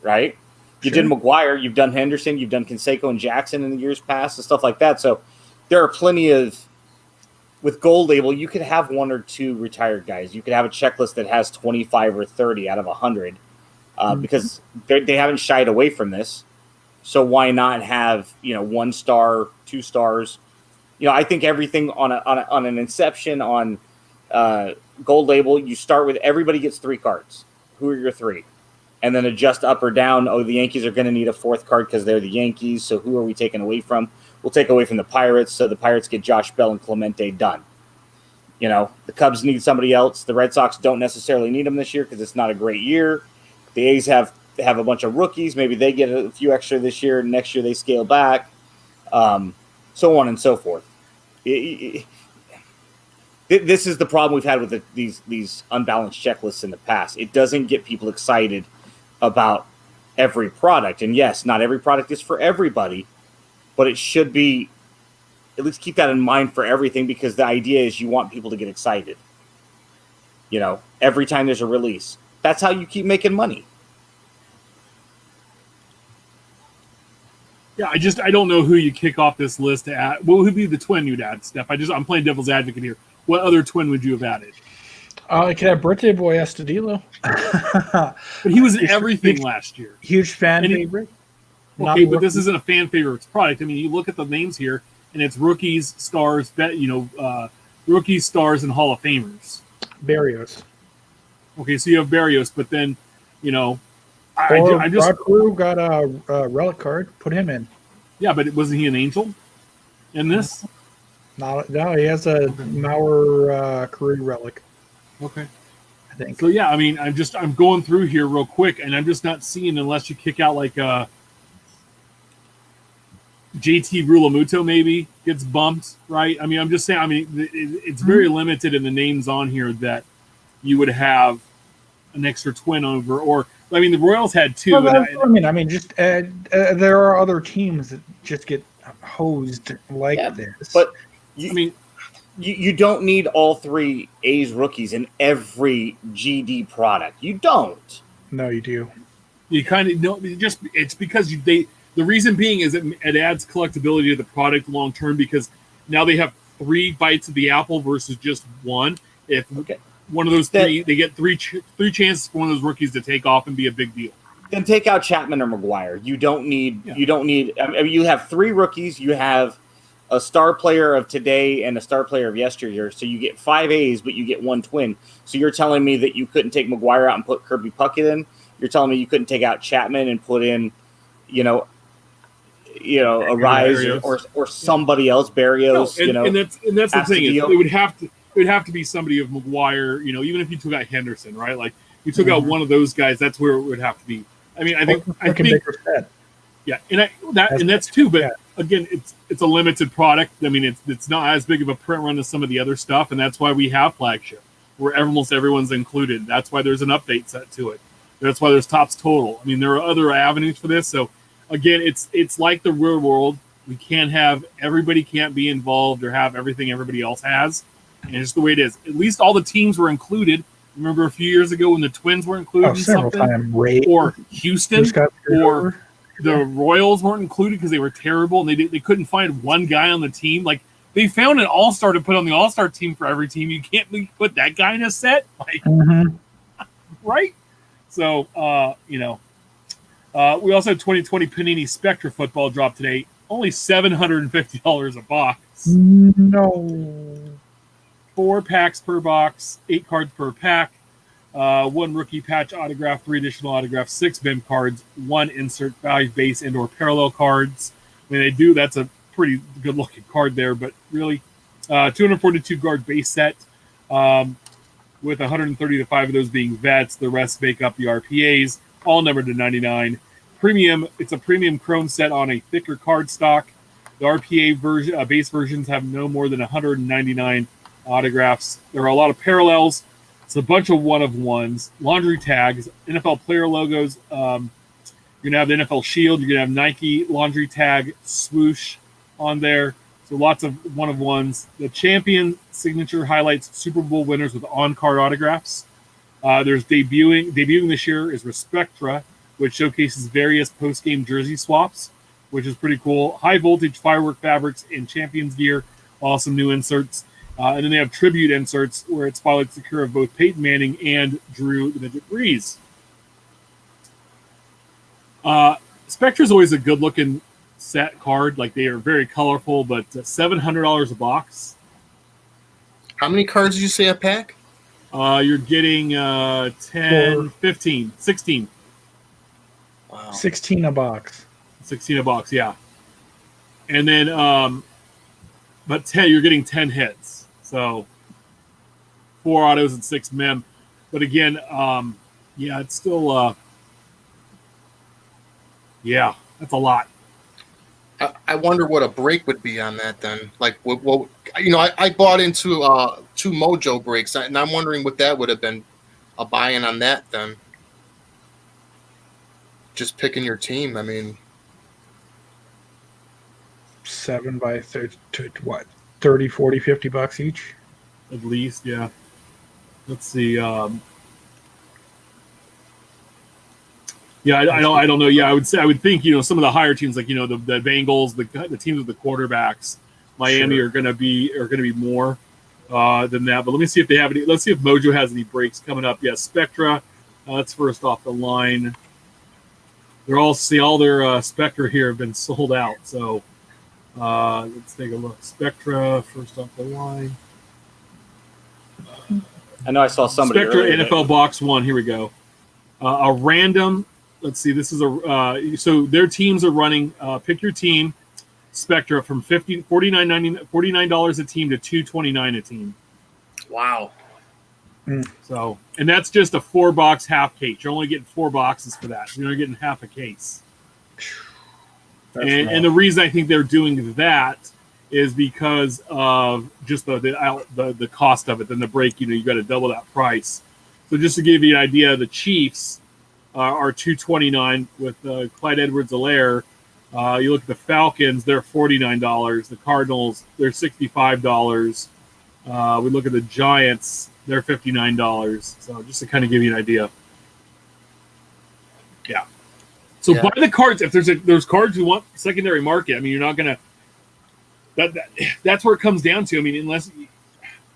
Speaker 4: right? You did McGuire, you've done Henderson, you've done Canseco and Jackson in the years past and stuff like that. So there are plenty of. With Gold Label, you could have 1 or 2 retired guys. You could have a checklist that has 25 or 30 out of 100 because they haven't shied away from this. So why not have 1 star, 2 stars? I think everything on an inception on Gold Label, you start with everybody gets 3 cards. Who are your 3? And then adjust up or down. Oh, the Yankees are going to need a 4th card because they're the Yankees. So who are we taking away from? We'll take away from the Pirates, so the Pirates get Josh Bell and Clemente done. The Cubs need somebody else. The Red Sox don't necessarily need them this year because it's not a great year. The A's have a bunch of rookies. Maybe they get a few extra this year. Next year they scale back, so on and so forth. This is the problem we've had with these unbalanced checklists in the past. It doesn't get people excited about every product. And yes, not every product is for everybody. But it should be, at least keep that in mind for everything because the idea is you want people to get excited. Every time there's a release. That's how you keep making money.
Speaker 1: Yeah, I don't know who you kick off this list to add. What would be the twin you'd add, Steph? I'm playing devil's advocate here. What other twin would you have added?
Speaker 2: I could have Birthday Boy Astudillo.
Speaker 1: But he was in everything last year.
Speaker 2: Huge fan favorite.
Speaker 1: Okay, but this isn't a fan favorite product. I mean, you look at the names here, and it's rookies, stars, rookies, stars, and Hall of Famers.
Speaker 2: Barrios.
Speaker 1: Okay, so you have Barrios, but then,
Speaker 2: I just Rod Carew got a relic card. Put him in.
Speaker 1: Yeah, but wasn't he an Angel in this?
Speaker 2: No, he has a Mauer Carew relic.
Speaker 1: Okay.
Speaker 2: I think.
Speaker 1: So yeah, I mean, I'm going through here real quick, and I'm just not seeing unless you kick out like JT Realmuto maybe gets bumped, right? I mean, I'm just saying. I mean, it's very limited in the names on here that you would have an extra twin over. Or I mean, the Royals had 2.
Speaker 2: Just there are other teams that just get hosed like this.
Speaker 4: But you don't need all 3 A's rookies in every GD product. You don't.
Speaker 2: No, you do.
Speaker 1: You kind of know. It's because the reason being is it adds collectability to the product long term because now they have 3 bites of the apple versus just 1. If one of those 3, they get 3 chances for one of those rookies to take off and be a big deal.
Speaker 4: Then take out Chapman or McGuire. You don't need. You don't need. I mean, you have 3 rookies. You have a star player of today and a star player of yesteryear. So you get 5 A's, but you get 1 twin. So you're telling me that you couldn't take McGuire out and put Kirby Puckett in? You're telling me you couldn't take out Chapman and put in, a Rise or somebody else, Barrios.
Speaker 1: No, and that's the thing. It would have to be somebody of McGuire. Even if you took out Henderson, right? Like you took out one of those guys, that's where it would have to be. I mean, I think yeah, and that's too. But again, it's a limited product. I mean, it's not as big of a print run as some of the other stuff, and that's why we have flagship, where almost everyone's included. That's why there's an update set to it. That's why there's tops total. I mean, there are other avenues for this. So again, it's like the real world. We can't have everybody can't be involved or have everything everybody else has, and it's just the way it is. At least all the teams were included. Remember a few years ago when the Twins were included in something, or Houston, or the Royals weren't included because they were terrible and they couldn't find one guy on the team. Like they found an all-star to put on the all-star team for every team. You can't put that guy in a set, like right? So we also had 2020 Panini Spectra football drop today. Only $750 a box.
Speaker 2: No.
Speaker 1: 4 packs per box, 8 cards per pack, 1 rookie patch autograph, 3 additional autographs, 6 BIM cards, 1 insert value base and or parallel cards. I mean, that's a pretty good looking card there, but really 242 guard base set. with 135 of those being vets. The rest make up the RPAs, all numbered to 99. Premium, it's a premium chrome set on a thicker card stock. The RPA version, base versions have no more than 199 autographs. There are a lot of parallels. It's a bunch of one-of-ones, laundry tags, NFL player logos. You're going to have the NFL shield. You're going to have Nike laundry tag swoosh on there. So lots of one-of-ones. The champion signature highlights Super Bowl winners with on-card autographs. There's debuting this year is Respectra, which showcases various post-game jersey swaps, which is pretty cool. High-voltage firework fabrics in Champions gear, awesome new inserts. And then they have tribute inserts where it spotlights the career of both Peyton Manning and Drew the Midget Brees. Spectra is always a good-looking set card. Like, they are very colorful, but $700 a box.
Speaker 3: How many cards did you say a pack?
Speaker 1: You're getting 10, 15, 16.
Speaker 3: Wow.
Speaker 2: 16 a box.
Speaker 1: 16 a box, yeah. And then, but 10, you're getting 10 hits. So 4 autos and 6 mem. But again, yeah, it's still, yeah, that's a lot.
Speaker 3: I wonder what a break would be on that then. Like, what I bought into 2 Mojo breaks, and I'm wondering what that would have been a buy-in on that then. Just picking your team. I mean,
Speaker 2: 7 by 30, what? 30, 40, 50 bucks each?
Speaker 1: At least, yeah. Let's see. Yeah, I don't know. Yeah, I would think, some of the higher teams, like, the Bengals, the teams with the quarterbacks, Miami
Speaker 2: Sure.
Speaker 1: are gonna be more than that. But let me see if they have any. Let's see if Mojo has any breaks coming up. Yeah, Spectra. That's first off the line. They're all their Spectra here have been sold out. So let's take a look. Spectra first off the line.
Speaker 4: I know I saw somebody
Speaker 1: Spectra
Speaker 4: earlier
Speaker 1: NFL box 1. Here we go. A random. Let's see. This is so their teams are running. Pick your team. Spectra from $49 a team to $229 a team.
Speaker 3: wow.
Speaker 1: So, and that's just a 4-box half case. You're only getting 4 boxes for that. You're only getting half a case. And the reason I think they're doing that is because of just the cost of it. Then the break, you got to double that price. So just to give you an idea, the Chiefs are $229 with Clyde Edwards-Helaire. You look at the Falcons, they're $49. The Cardinals, they're $65. We look at the Giants, they're $59. So just to kind of give you an idea. Yeah. So buy the cards. If there's cards you want secondary market, I mean, you're not going to – that's where it comes down to. I mean, unless –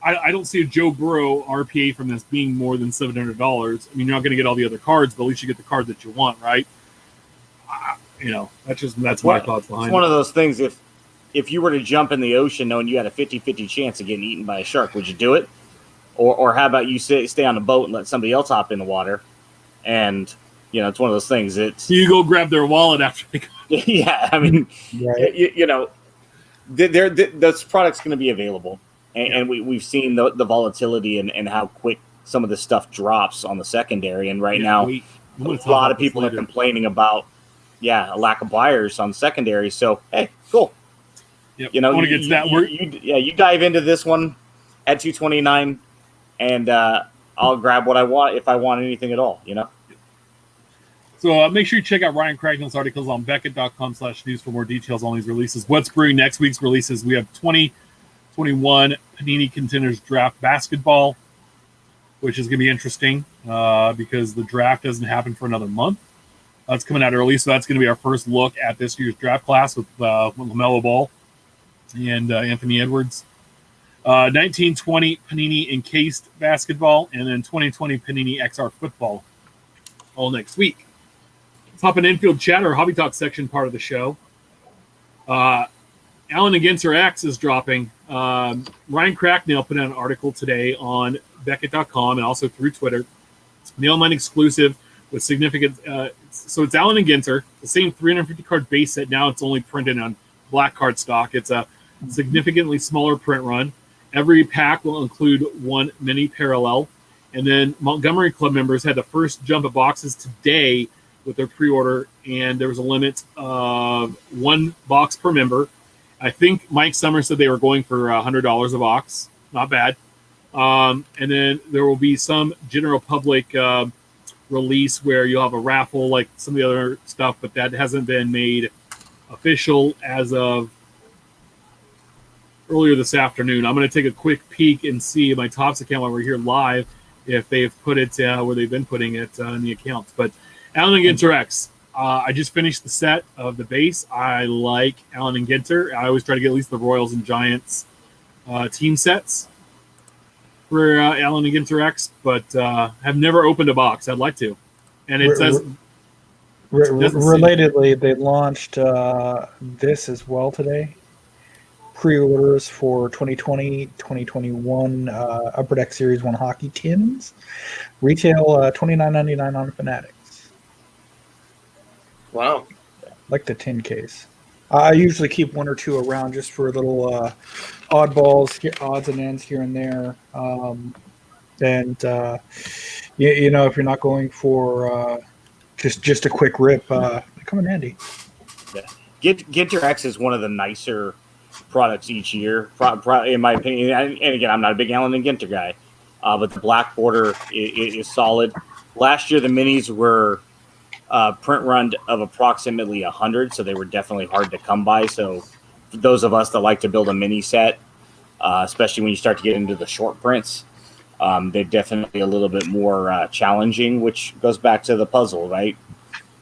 Speaker 1: I don't see a Joe Burrow RPA from this being more than $700. I mean, you're not going to get all the other cards, but at least you get the card that you want, right? That's my thoughts behind it.
Speaker 4: It's one of those things. If you were to jump in the ocean knowing you had a 50-50 chance of getting eaten by a shark, would you do it? Or how about you stay on a boat and let somebody else hop in the water? And it's one of those things.
Speaker 1: You go grab their wallet after they go.
Speaker 4: Yeah, I mean,
Speaker 2: Right.
Speaker 4: this product's going to be available. And we've seen the volatility and how quick some of this stuff drops on the secondary. And now, a lot of people are complaining about, a lack of buyers on secondary. So, hey, cool.
Speaker 1: Yep. I want to get to that.
Speaker 4: You dive into this one at $229, and I'll grab what I want if I want anything at all.
Speaker 1: So make sure you check out Ryan Cracknell's articles on Beckett.com/news for more details on these releases. What's brewing next week's releases? We have 2021 Panini Contenders Draft Basketball, which is going to be interesting because the draft doesn't happen for another month. That's coming out early, so that's going to be our first look at this year's draft class with LaMelo Ball and Anthony Edwards. 1920 Panini Encased Basketball, and then 2020 Panini XR Football all next week. Let's hop in Infield Chat, our Hobby Talk section part of the show. Allen Against X is dropping. Ryan Cracknell put out an article today on Beckett.com and also through Twitter. Nail Mine exclusive with significant. So it's Allen and Ginter, the same 350 card base set. Now it's only printed on black card stock. It's a significantly smaller print run. Every pack will include one mini parallel. And then Montgomery Club members had the first jump of boxes today with their pre-order, and there was a limit of 1 box per member. I think Mike Summers said they were going for $100 a box. Not bad. And then there will be some general public release where you'll have a raffle like some of the other stuff, but that hasn't been made official as of earlier this afternoon. I'm going to take a quick peek and see my Topps account while we're here live if they've put it where they've been putting it in the accounts. But Allen and Ginter X, I just finished the set of the base. I like Allen and Ginter. I always try to get at least the Royals and Giants team sets for Allen and Ginter X, but have never opened a box. I'd like to. And it says...
Speaker 2: Relatedly, they launched this as well today. Pre-orders for 2020, 2021 Upper Deck Series 1 hockey tins. Retail $29.99 on Fanatics.
Speaker 3: Wow.
Speaker 2: Like the tin case. I usually keep 1 or 2 around just for little oddballs, odds and ends here and there. You know, if you're not going for just a quick rip, they come in handy.
Speaker 4: Yeah. Ginter X is one of the nicer products each year, in my opinion. And again, I'm not a big Allen and Ginter guy, but the black border is solid. Last year, the minis were print run of approximately 100, so they were definitely hard to come by. So for those of us that like to build a mini set, especially when you start to get into the short prints, they're definitely a little bit more challenging, which goes back to the puzzle, right?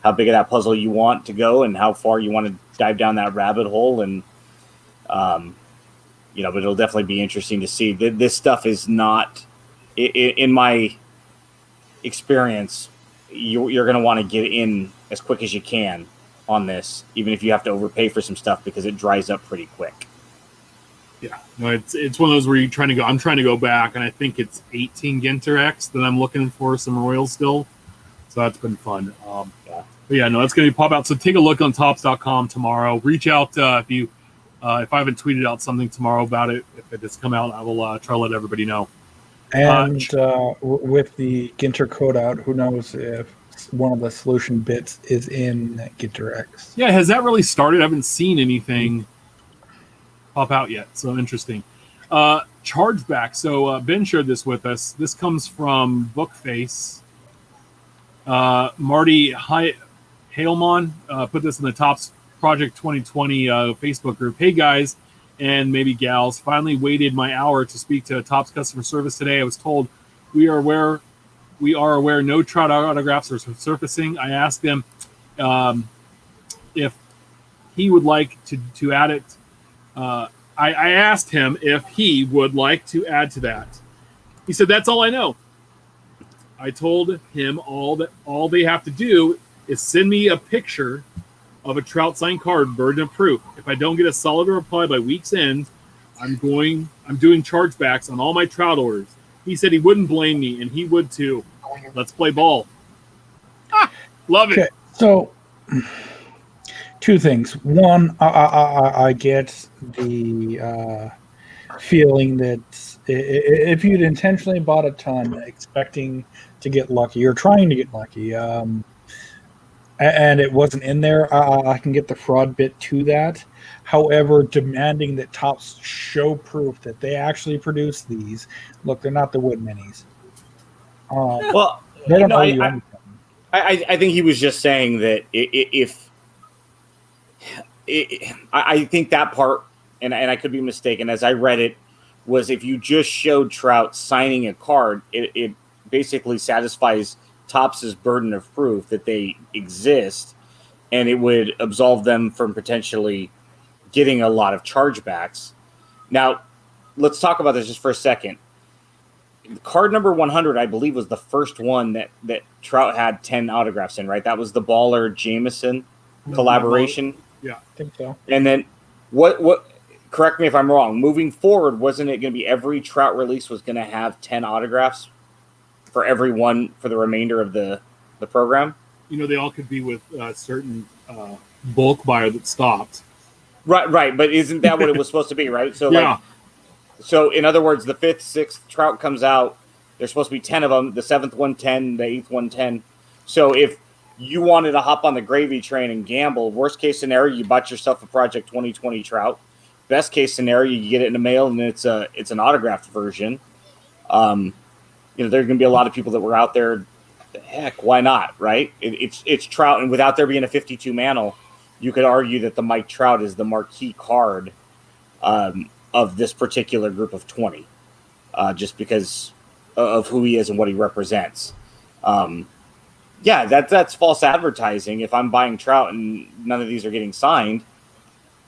Speaker 4: How big of that puzzle you want to go and how far you want to dive down that rabbit hole. And, but it'll definitely be interesting to see. This stuff is not, in my experience, you're going to want to get in as quick as you can on this, even if you have to overpay for some stuff because it dries up pretty quick.
Speaker 1: Yeah, no, it's one of those where you're trying to go. I'm trying to go back, and I think it's 18 Ginter X that I'm looking for some Royals still. So that's been fun. But yeah, no, that's going to pop out. So take a look on Topps.com tomorrow. Reach out if I haven't tweeted out something tomorrow about it. If it has come out, I will try to let everybody know.
Speaker 2: And with the Ginter code out, who knows if one of the solution bits is in Ginter X.
Speaker 1: Yeah, has that really started? I haven't seen anything pop out yet. So interesting. Chargeback. So Ben shared this with us. This comes from Bookface. Marty Haleman put this in the Topps Project 2020 Facebook group. Hey guys, and maybe gals, finally waited my hour to speak to Topps customer service today. I was told we are aware no Trout autographs are surfacing. I asked them if he would like to add it. I asked him if he would like to add to that. He said, "That's all I know." I told him all they have to do is send me a picture of a Trout signed card, burden of proof. If I don't get a solid reply by week's end, I'm doing chargebacks on all my Trout orders. He said he wouldn't blame me, and he would too. Let's play ball. Love it.
Speaker 2: Okay, so 2 things. One, I get the feeling that if you'd intentionally bought a ton expecting to get lucky or trying to get lucky, and it wasn't in there, I can get the fraud bit to that. However, demanding that Topps show proof that they actually produce these. Look, they're not the wood minis. They don't owe you anything.
Speaker 4: I think he was just saying that I think that part, and I could be mistaken, as I read it, was if you just showed Trout signing a card, it basically satisfies Topps' burden of proof that they exist, and it would absolve them from potentially getting a lot of chargebacks. Now, let's talk about this just for a second. Card number 100, I believe, was the first one that Trout had 10 autographs in, right? That was the Baller Jameson collaboration.
Speaker 1: Yeah,
Speaker 2: I think so.
Speaker 4: And then what? Correct me if I'm wrong. Moving forward, wasn't it going to be every Trout release was going to have 10 autographs for every one for the remainder of the program?
Speaker 1: They all could be with a certain bulk buyer that stopped.
Speaker 4: Right. But isn't that what it was supposed to be, right? So,
Speaker 1: yeah.
Speaker 4: So in other words, the 5th, 6th Trout comes out, There's supposed to be 10 of them. The 7th 110, the 8th 110. So if you wanted to hop on the gravy train and gamble, worst case scenario, you bought yourself a Project 2020 Trout. Best case scenario, you get it in the mail and it's an autographed version. There are going to be a lot of people that were out there. Heck, why not, right? It's Trout, and without there being a 52 mantle, you could argue that the Mike Trout is the marquee card of this particular group of 20, just because of who he is and what he represents. That's false advertising if I'm buying Trout and none of these are getting signed.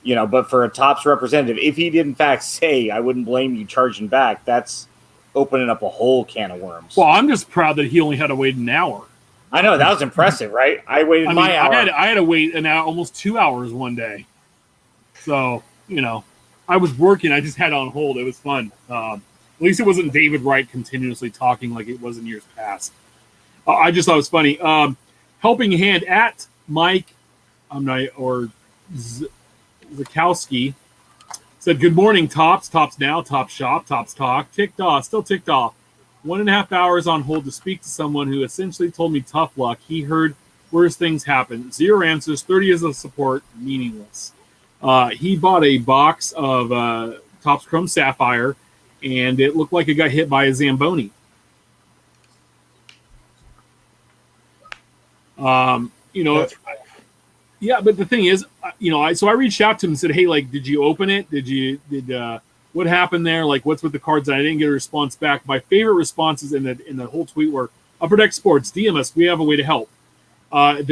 Speaker 4: But for a Topps representative, if he did in fact say, I wouldn't blame you charging back, that's opening up a whole can of worms.
Speaker 1: Well, I'm just proud that he only had to wait an hour.
Speaker 4: I know, that was impressive, right? I waited hour.
Speaker 1: I had to wait an hour, almost 2 hours one day. So, I was working. I just had it on hold. It was fun. At least it wasn't David Wright continuously talking like it was in years past. I just thought it was funny. Helping hand at Mike, Zakowski said, "Good morning, Topps. Topps now. Topps shop. Topps talk. Ticked off. Still ticked off. 1.5 hours on hold to speak to someone who essentially told me tough luck. He heard worse things happen. 0 answers. 30 years of support. Meaningless. He bought a box of Topps Chrome Sapphire, and it looked like it got hit by a Zamboni. Yeah, but the thing is, so I reached out to him and said, hey, like, did you open it? What happened there? Like, what's with the cards? And I didn't get a response back. My favorite responses in the whole tweet were, Upper Deck Sports, DM us. We have a way to help. Our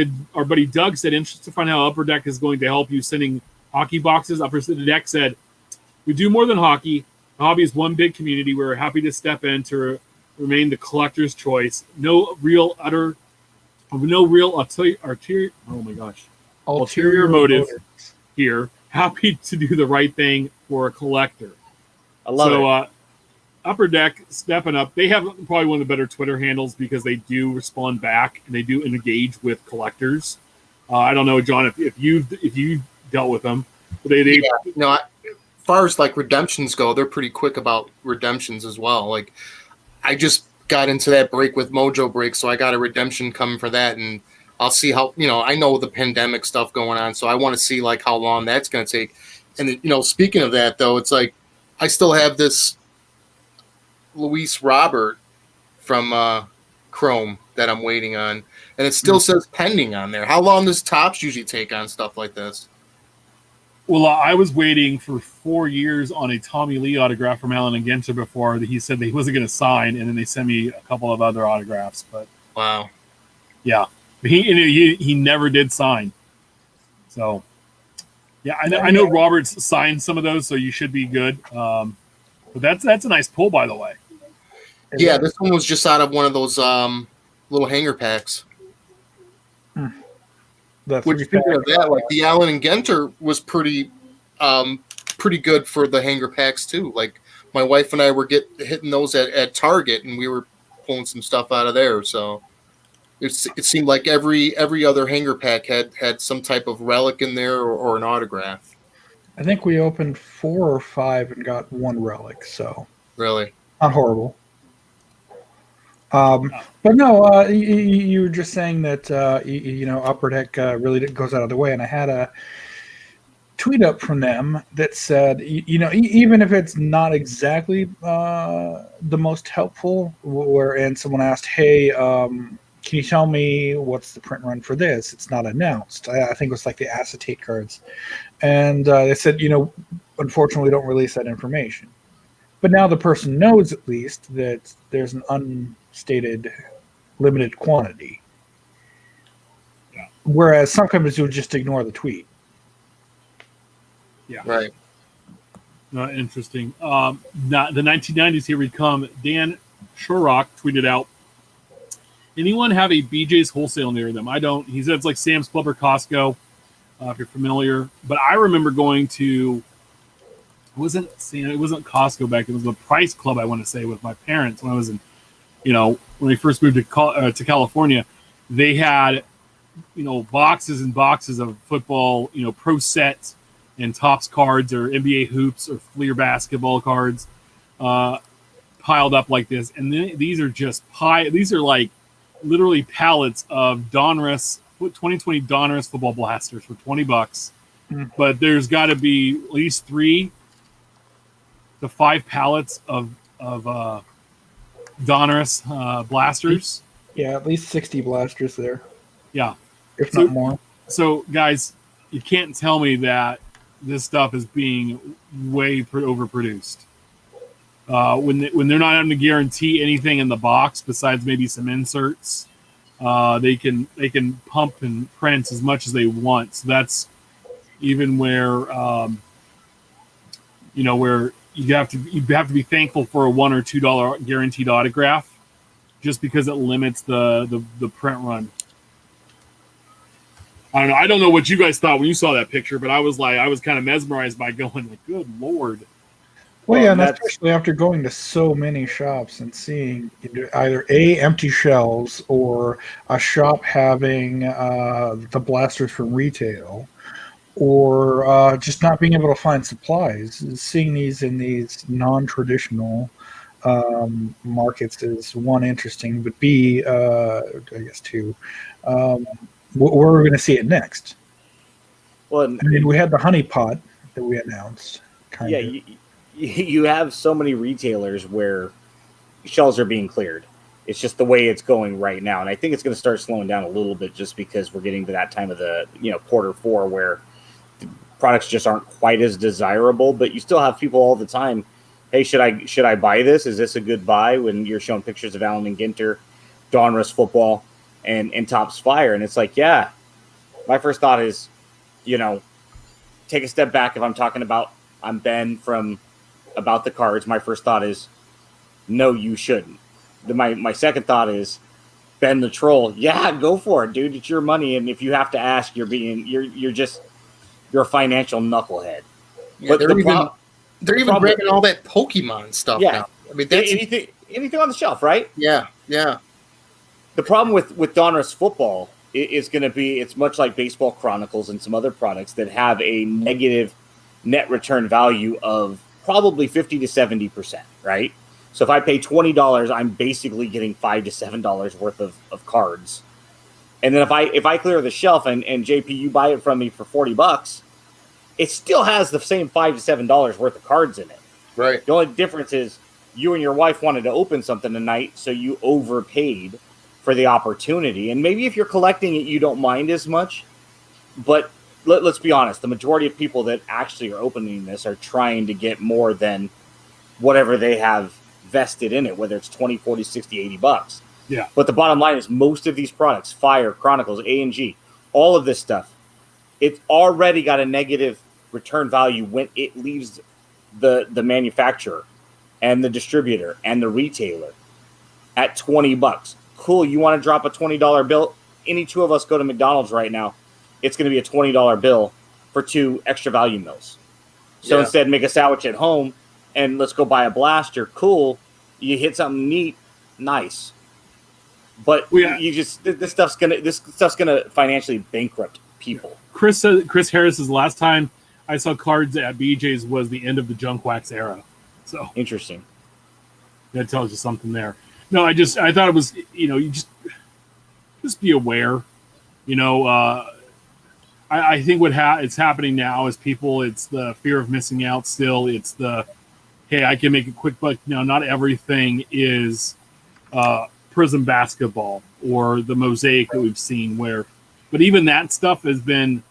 Speaker 1: buddy Doug said, interested to find out how Upper Deck is going to help you sending hockey boxes. Upper Deck said, we do more than hockey. The hobby is one big community. We're happy to step in to remain the collector's choice. No real ulterior motive here. Happy to do the right thing for a collector.
Speaker 4: I love it.
Speaker 1: So Upper Deck stepping up. They have probably one of the better Twitter handles because they do respond back and they do engage with collectors. I don't know, John, if you dealt with them.
Speaker 3: As far as like redemptions go, they're pretty quick about redemptions as well. Like, I just got into that break with Mojo Break, so I got a redemption coming for that, and I'll see how, I know the pandemic stuff going on, so I want to see like how long that's going to take. And speaking of that though, it's like I still have this Luis Robert from Chrome that I'm waiting on, and it still says pending on there. How long does Topps usually take on stuff like this?
Speaker 1: Well, I was waiting for 4 years on a Tommy Lee autograph from Allen and Ginter before he said that he wasn't going to sign, and then they sent me a couple of other autographs. But
Speaker 3: wow,
Speaker 1: yeah, he never did sign. So yeah, I know Roberts signed some of those, so you should be good. But that's a nice pull, by the way.
Speaker 3: Yeah, this one was just out of one of those little hanger packs. Which, speaking of that, like the Allen and Ginter was pretty good for the hanger packs too. Like my wife and I were hitting those at Target, and we were pulling some stuff out of there. So it seemed like every other hanger pack had some type of relic in there or an autograph.
Speaker 2: I think we opened 4 or 5 and got 1 relic. So
Speaker 3: really
Speaker 2: not horrible. But no, you were just saying that Upper Deck really goes out of the way, and I had a tweet up from them that said, even if it's not exactly the most helpful, and someone asked, hey, can you tell me what's the print run for this? It's not announced. I think it was like the acetate cards, and they said, unfortunately, don't release that information. But now the person knows at least that there's an unstated limited quantity.
Speaker 1: Yeah.
Speaker 2: Whereas some companies would just ignore the tweet.
Speaker 1: Yeah.
Speaker 3: Right.
Speaker 1: Interesting. The 1990s, here we come. Dan Shorrock tweeted out, anyone have a BJ's wholesale near them? I don't. He said it's like Sam's Club or Costco, if you're familiar. But I remember going to, it wasn't Costco back. It was the Price Club, I want to say, with my parents when I was in, when we first moved to California. They had, boxes and boxes of football, pro sets and Topps cards or NBA hoops or Fleer basketball cards. piled up like this, and then these are just these are like literally pallets of Donruss 2020 Donruss football blasters for $20. But there's got to be at least 3 to 5 pallets of Donruss blasters.
Speaker 2: Yeah, at least 60 blasters there.
Speaker 1: Yeah,
Speaker 2: if not more.
Speaker 1: So, guys, you can't tell me that this stuff is being way overproduced. When they're not having to guarantee anything in the box besides maybe some inserts, they can pump and print as much as they want. So that's even where where you have to be thankful for a $1 or $2 guaranteed autograph, just because it limits the print run. I don't know. I don't know what you guys thought when you saw that picture, but I was kind of mesmerized by going like, good Lord.
Speaker 2: Well, yeah, and especially after going to so many shops and seeing either empty shelves or a shop having the blasters from retail, or just not being able to find supplies. Seeing these in these non-traditional markets is, one, interesting, but B, I guess two, where we're going to see it next.
Speaker 4: Well,
Speaker 2: I mean, we had the honey pot that we announced.
Speaker 4: You have so many retailers where shelves are being cleared. It's just the way it's going right now. And I think it's going to start slowing down a little bit just because we're getting to that time of the, Q4 where the products just aren't quite as desirable, but you still have people all the time. Hey, should I buy this? Is this a good buy? When you're showing pictures of Allen and Ginter, Donruss football, and Topps Fire. And it's like, yeah, my first thought is, take a step back. If I'm Ben from About the Cards, my first thought is, no, you shouldn't. My second thought is, Ben the troll, yeah, go for it, dude. It's your money, and if you have to ask, you're a financial knucklehead.
Speaker 3: Yeah,
Speaker 4: but
Speaker 3: they're even grabbing all that Pokemon stuff now. I mean, that's
Speaker 4: anything on the shelf, right?
Speaker 3: Yeah.
Speaker 4: The problem with Donruss football is going to be, it's much like Baseball Chronicles and some other products that have a negative net return value of probably 50 to 70%, right? So if I pay $20, I'm basically getting $5 to $7 worth of cards. And then if I clear the shelf and JP, you buy it from me for $40, it still has the same $5 to $7 worth of cards in it.
Speaker 3: Right.
Speaker 4: The only difference is you and your wife wanted to open something tonight, so you overpaid for the opportunity. And maybe if you're collecting it, you don't mind as much. But let's be honest, the majority of people that actually are opening this are trying to get more than whatever they have vested in it, whether it's 20, 40, 60, $80.
Speaker 1: Yeah.
Speaker 4: But the bottom line is most of these products, Fire, Chronicles, A&G, all of this stuff, it's already got a negative return value when it leaves the manufacturer and the distributor and the retailer at $20. Cool, you want to drop a $20 bill? Any two of us go to McDonald's right now, it's going to be a $20 bill for 2 extra value meals. So instead, make a sandwich at home and let's go buy a blaster. Cool, you hit something neat, nice. But this stuff's gonna financially bankrupt people.
Speaker 1: Chris Harris says last time I saw cards at BJ's was the end of the junk wax era. So
Speaker 4: interesting.
Speaker 1: That tells you something there. No, I thought it was, you just be aware. I think it's happening now is people, it's the fear of missing out still. It's the, hey, I can make a quick buck. Not everything is Prism basketball or the Mosaic that we've seen but even that stuff has been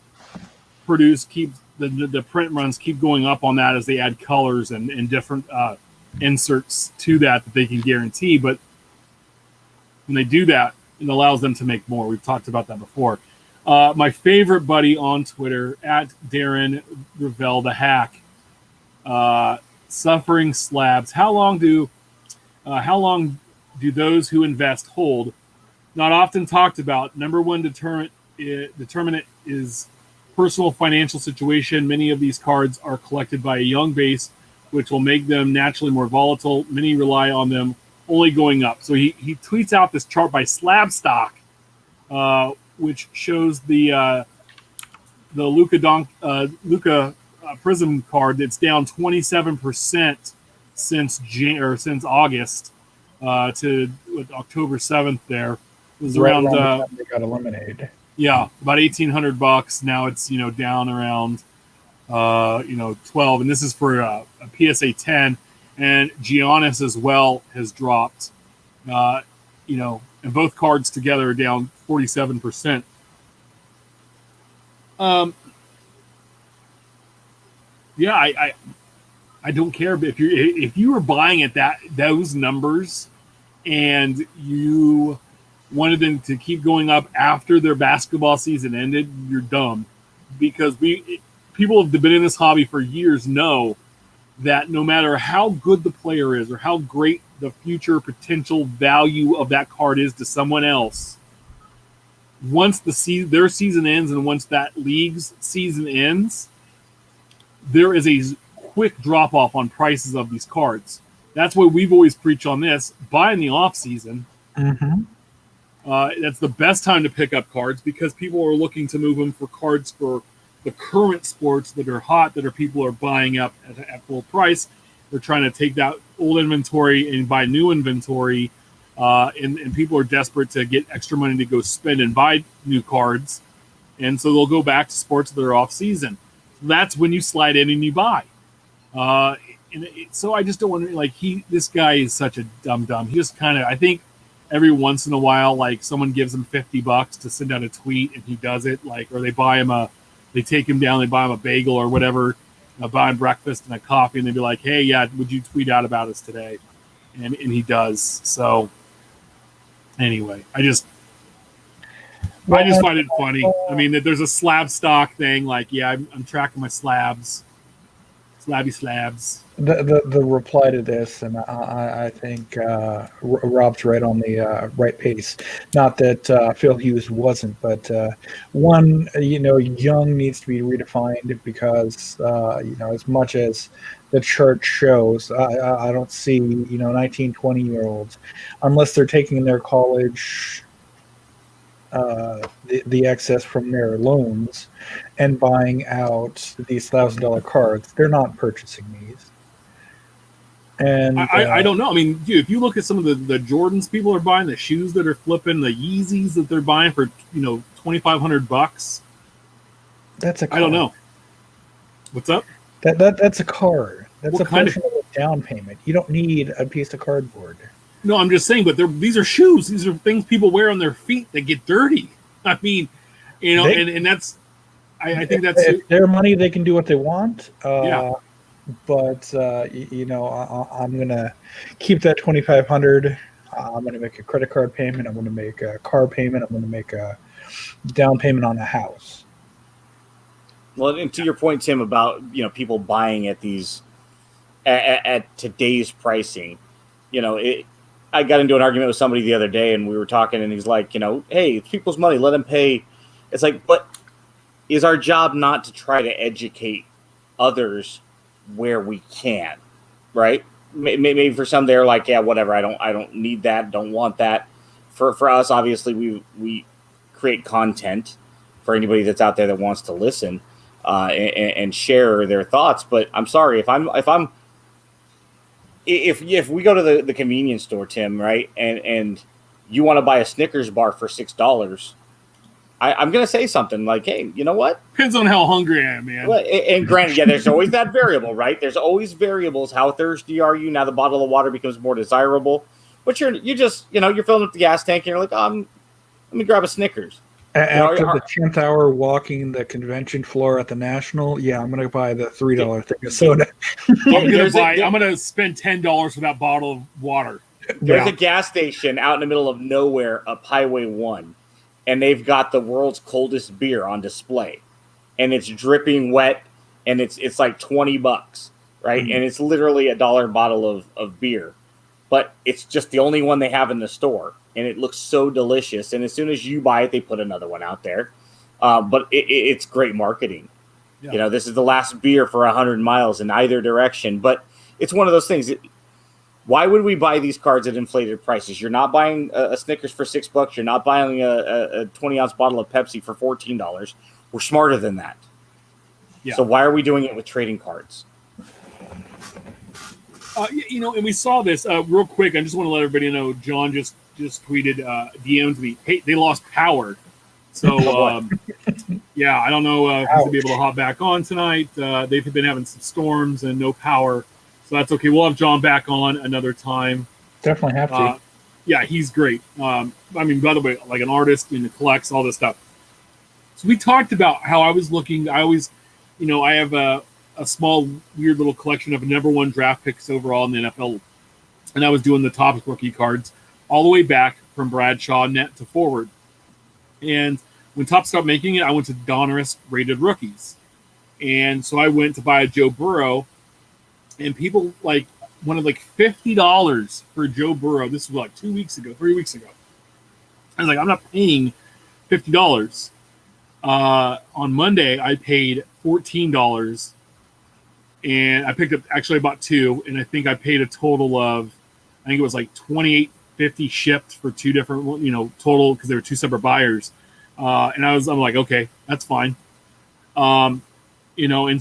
Speaker 1: produced, the print runs keep going up on that as they add colors and different inserts to that they can guarantee. But when they do that, it allows them to make more. We've talked about that before. My favorite buddy on Twitter, at Darren Ravel the Hack, Suffering Slabs. How long do those who invest hold? Not often talked about. Number one determinant is personal financial situation. Many of these cards are collected by a young base, which will make them naturally more volatile. Many rely on them only going up. So he tweets out this chart by Slabstock, which shows the Luka Prism card that's down 27% since August to October 7th. There it was around
Speaker 2: the time they got eliminated.
Speaker 1: Yeah, about $1,800. Now it's down around 12, and this is for a PSA 10, and Giannis as well has dropped. And both cards together are down 47%. Yeah, I don't care if you were buying at those numbers, and you wanted them to keep going up after their basketball season ended, you're dumb, because people have been in this hobby for years know that no matter how good the player is or how great the future potential value of that card is to someone else, once their season ends and once that league's season ends, there is a quick drop off on prices of these cards. That's what we've always preached on this. Buy in the off season.
Speaker 2: Mm-hmm.
Speaker 1: That's the best time to pick up cards because people are looking to move them for cards for the current sports that are hot, that people are buying up at full price. They're trying to take that old inventory and buy new inventory, and people are desperate to get extra money to go spend and buy new cards, and so they'll go back to sports that are off season. That's when you slide in and you buy. So I just don't want to this guy is such a dumb. He just kind of, I think every once in a while, someone gives him $50 to send out a tweet and he does it, or they take him down, they buy him a bagel or whatever, buy him breakfast and a coffee, and they'd be like, hey, yeah, would you tweet out about us today? And he does. So anyway, I just find it funny. I mean, that there's a slab stock thing. I'm tracking my slabby slabs.
Speaker 2: The reply to this, and I think Rob's right on the right pace. Not that Phil Hughes wasn't, but young needs to be redefined because as much as the chart shows, I don't see 19, 20-year-olds unless they're taking their college the excess from their loans and buying out these $1,000 cards. They're not purchasing these. And
Speaker 1: I don't know. I mean, dude, if you look at some of the Jordans people are buying, the shoes that are flipping, the Yeezys that they're buying for $2,500,
Speaker 2: that's a card.
Speaker 1: I don't know. What's up?
Speaker 2: That's a card. That's
Speaker 1: what
Speaker 2: a
Speaker 1: kind
Speaker 2: portion of a down payment. You don't need a piece of cardboard.
Speaker 1: No, I'm just saying, but these are shoes. These are things people wear on their feet that get dirty. I mean, and that's. I think that's
Speaker 2: if their money. They can do what they want.
Speaker 1: Yeah.
Speaker 2: But I'm gonna keep that $2,500. I'm gonna make a credit card payment. I'm gonna make a car payment. I'm gonna make a down payment on a house.
Speaker 4: Well, and to your point, Tim, about people buying at these at today's pricing, I got into an argument with somebody the other day, and we were talking, and he's like, hey, it's people's money, let them pay. It's like, but is our job not to try to educate others where we can, right? Maybe for some they're like, yeah, whatever, I don't need that, don't want that. For us, obviously, we create content for anybody that's out there that wants to listen and share their thoughts. But I'm sorry, if we go to the convenience store, Tim, right, and you want to buy a Snickers bar for $6, I'm going to say something like, hey, you know what?
Speaker 1: Depends on how hungry I am, man.
Speaker 4: Well, and granted, yeah, there's always that variable, right? There's always variables. How thirsty are you? Now the bottle of water becomes more desirable. But you're filling up the gas tank, and you're like, let me grab a Snickers.
Speaker 2: After the 10th hour walking the convention floor at the National, I'm going to buy the $3 thing of soda.
Speaker 1: I'm going to spend $10 for that bottle of water.
Speaker 4: There's a gas station out in the middle of nowhere up Highway 1, and they've got the world's coldest beer on display, and it's dripping wet, and it's like $20, right? Mm-hmm. And it's literally $1 bottle of beer, but it's just the only one they have in the store. And it looks so delicious. And as soon as you buy it, they put another one out there. But it's great marketing. Yeah. This is the last beer for 100 miles in either direction. But it's one of those things. Why would we buy these cards at inflated prices? You're not buying a Snickers for $6. You're not buying a 20-ounce bottle of Pepsi for $14. We're smarter than that. Yeah. So why are we doing it with trading cards?
Speaker 1: And we saw this real quick. I just want to let everybody know. John just tweeted, DM'd me. Hey, they lost power. So yeah, I don't know if he's gonna be able to hop back on tonight. They've been having some storms and no power, so that's okay. We'll have John back on another time.
Speaker 2: Definitely have to.
Speaker 1: Yeah, he's great. I mean, by the way, like an artist and collects all this stuff. So we talked about how I was looking. I always, I have a small, weird little collection of number one draft picks overall in the NFL, and I was doing the top rookie cards all the way back from Bradshaw net to forward. And when Top stopped making it, I went to Donruss rated rookies, and so I went to buy a Joe Burrow, and people wanted $50 for Joe Burrow. This was 3 weeks ago. I was like, I'm not paying $50. On Monday, I paid $14, and I picked up. Actually, I bought two, and I think I paid a total of, I think it was $28.50 shipped for two different, total, because there were two separate buyers. And I'm like, okay, that's fine. And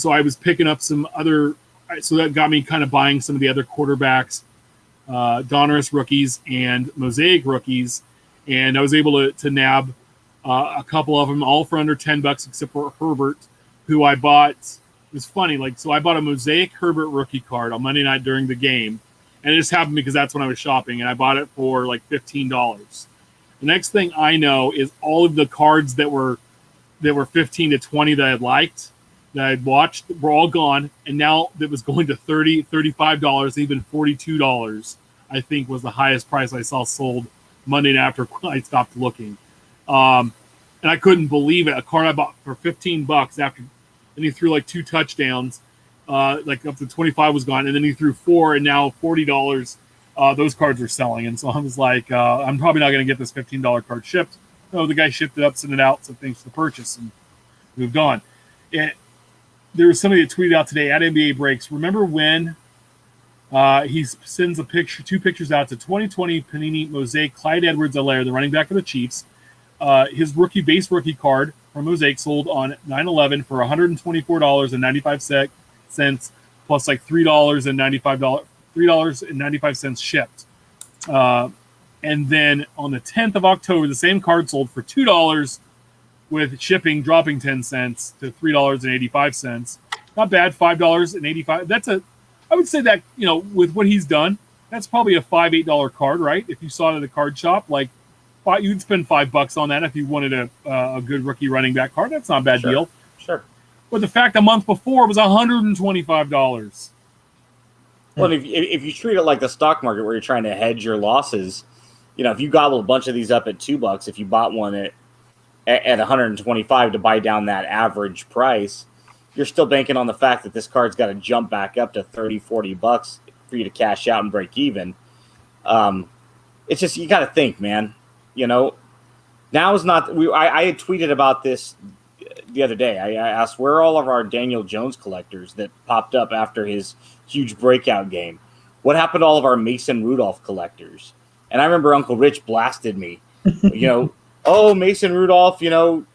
Speaker 1: so I was picking up some other. So that got me kind of buying some of the other quarterbacks, Donruss rookies and Mosaic rookies, and I was able to nab a couple of them, all for under $10, except for Herbert, who I bought. It was funny, so I bought a Mosaic Herbert rookie card on Monday night during the game, and it just happened because that's when I was shopping, and I bought it for $15. The next thing I know is all of the cards that were 15 to 20 that I liked, that I'd watched, were all gone, and now that was going to $30, $35, even $42, I think was the highest price I saw sold Monday night after I stopped looking. And I couldn't believe it. A card I bought for $15 after, and he threw two touchdowns, up to 25 was gone, and then he threw 4, and now $40. Those cards were selling, and so I was like, I'm probably not going to get this $15 card shipped. No, the guy shipped it up, sent it out, so thanks for the purchase, and moved on. There was somebody that tweeted out today at NBA Breaks. Remember when he sends two pictures out to 2020 Panini Mosaic Clyde Edwards-Helaire, the running back of the Chiefs. His base rookie card from Mosaic sold on 9/11 for $124.95 plus $3.95 shipped. And then on the 10th of October, the same card sold for $2 with shipping dropping 10 cents to $3.85. Not bad, $5.85. I would say that, with what he's done, that's probably a $5-8 card, right? If you saw it at a card shop, you'd spend $5 on that if you wanted a good rookie running back card. That's not a bad deal.
Speaker 4: Sure.
Speaker 1: But the fact a month before was $125.
Speaker 4: Well, if you treat it like the stock market where you're trying to hedge your losses, if you gobble a bunch of these up at $2, if you bought one at 125 to buy down that average price, you're still banking on the fact that this card's got to jump back up to $30-$40 for you to cash out and break even. It's just, you got to think, man. Now is not. I had tweeted about this the other day. I asked, where are all of our Daniel Jones collectors that popped up after his huge breakout game? What happened to all of our Mason Rudolph collectors? And I remember Uncle Rich blasted me. Oh, Mason Rudolph, don't,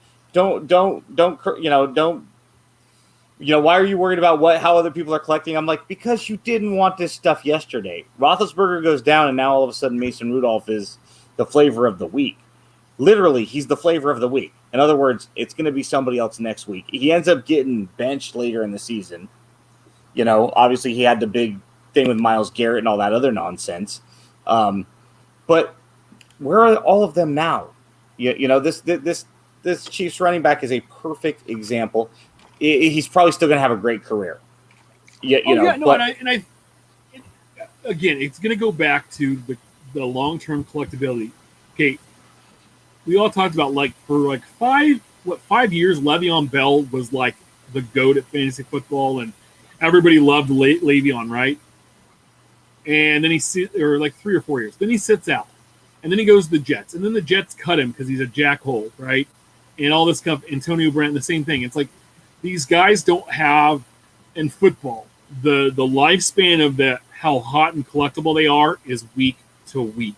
Speaker 4: why are you worried about how other people are collecting? I'm like, because you didn't want this stuff yesterday. Roethlisberger goes down, and now all of a sudden Mason Rudolph is the flavor of the week. Literally, he's the flavor of the week. In other words, it's going to be somebody else next week. He ends up getting benched later in the season. Obviously he had the big thing with Myles Garrett and all that other nonsense. But where are all of them now? This Chiefs running back is a perfect example. He's probably still going to have a great career.
Speaker 1: Again, it's going to go back to the long-term collectability. Okay, we all talked about for 5 years, Le'Veon Bell was the GOAT at fantasy football, and everybody loved Le'Veon, right? And then 3 or 4 years. Then he sits out, and then he goes to the Jets, and then the Jets cut him because he's a jackhole, right? And all this stuff. Antonio Brown, the same thing. It's these guys don't have in football the lifespan of how hot and collectible they are is week to week.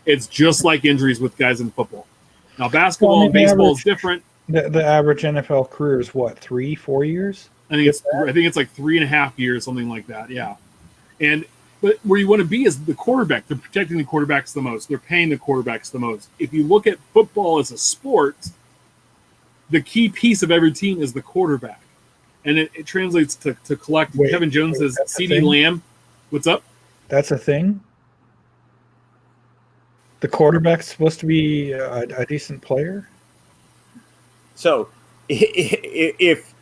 Speaker 1: It's just like injuries with guys in football. Now, basketball and baseball is different.
Speaker 2: The average NFL career is what, 3-4 years?
Speaker 1: I think it's 3.5 years, something like that. Yeah, and But where you want to be is the quarterback. They're protecting the quarterbacks the most. They're paying the quarterbacks the most. If you look at football as a sport, the key piece of every team is the quarterback. And it translates to collect.
Speaker 2: Wait,
Speaker 1: Kevin Jones says
Speaker 2: that's a
Speaker 1: CeeDee
Speaker 2: thing?
Speaker 1: Lamb. What's up?
Speaker 2: That's a thing. The quarterback's supposed to be a decent player.
Speaker 4: So if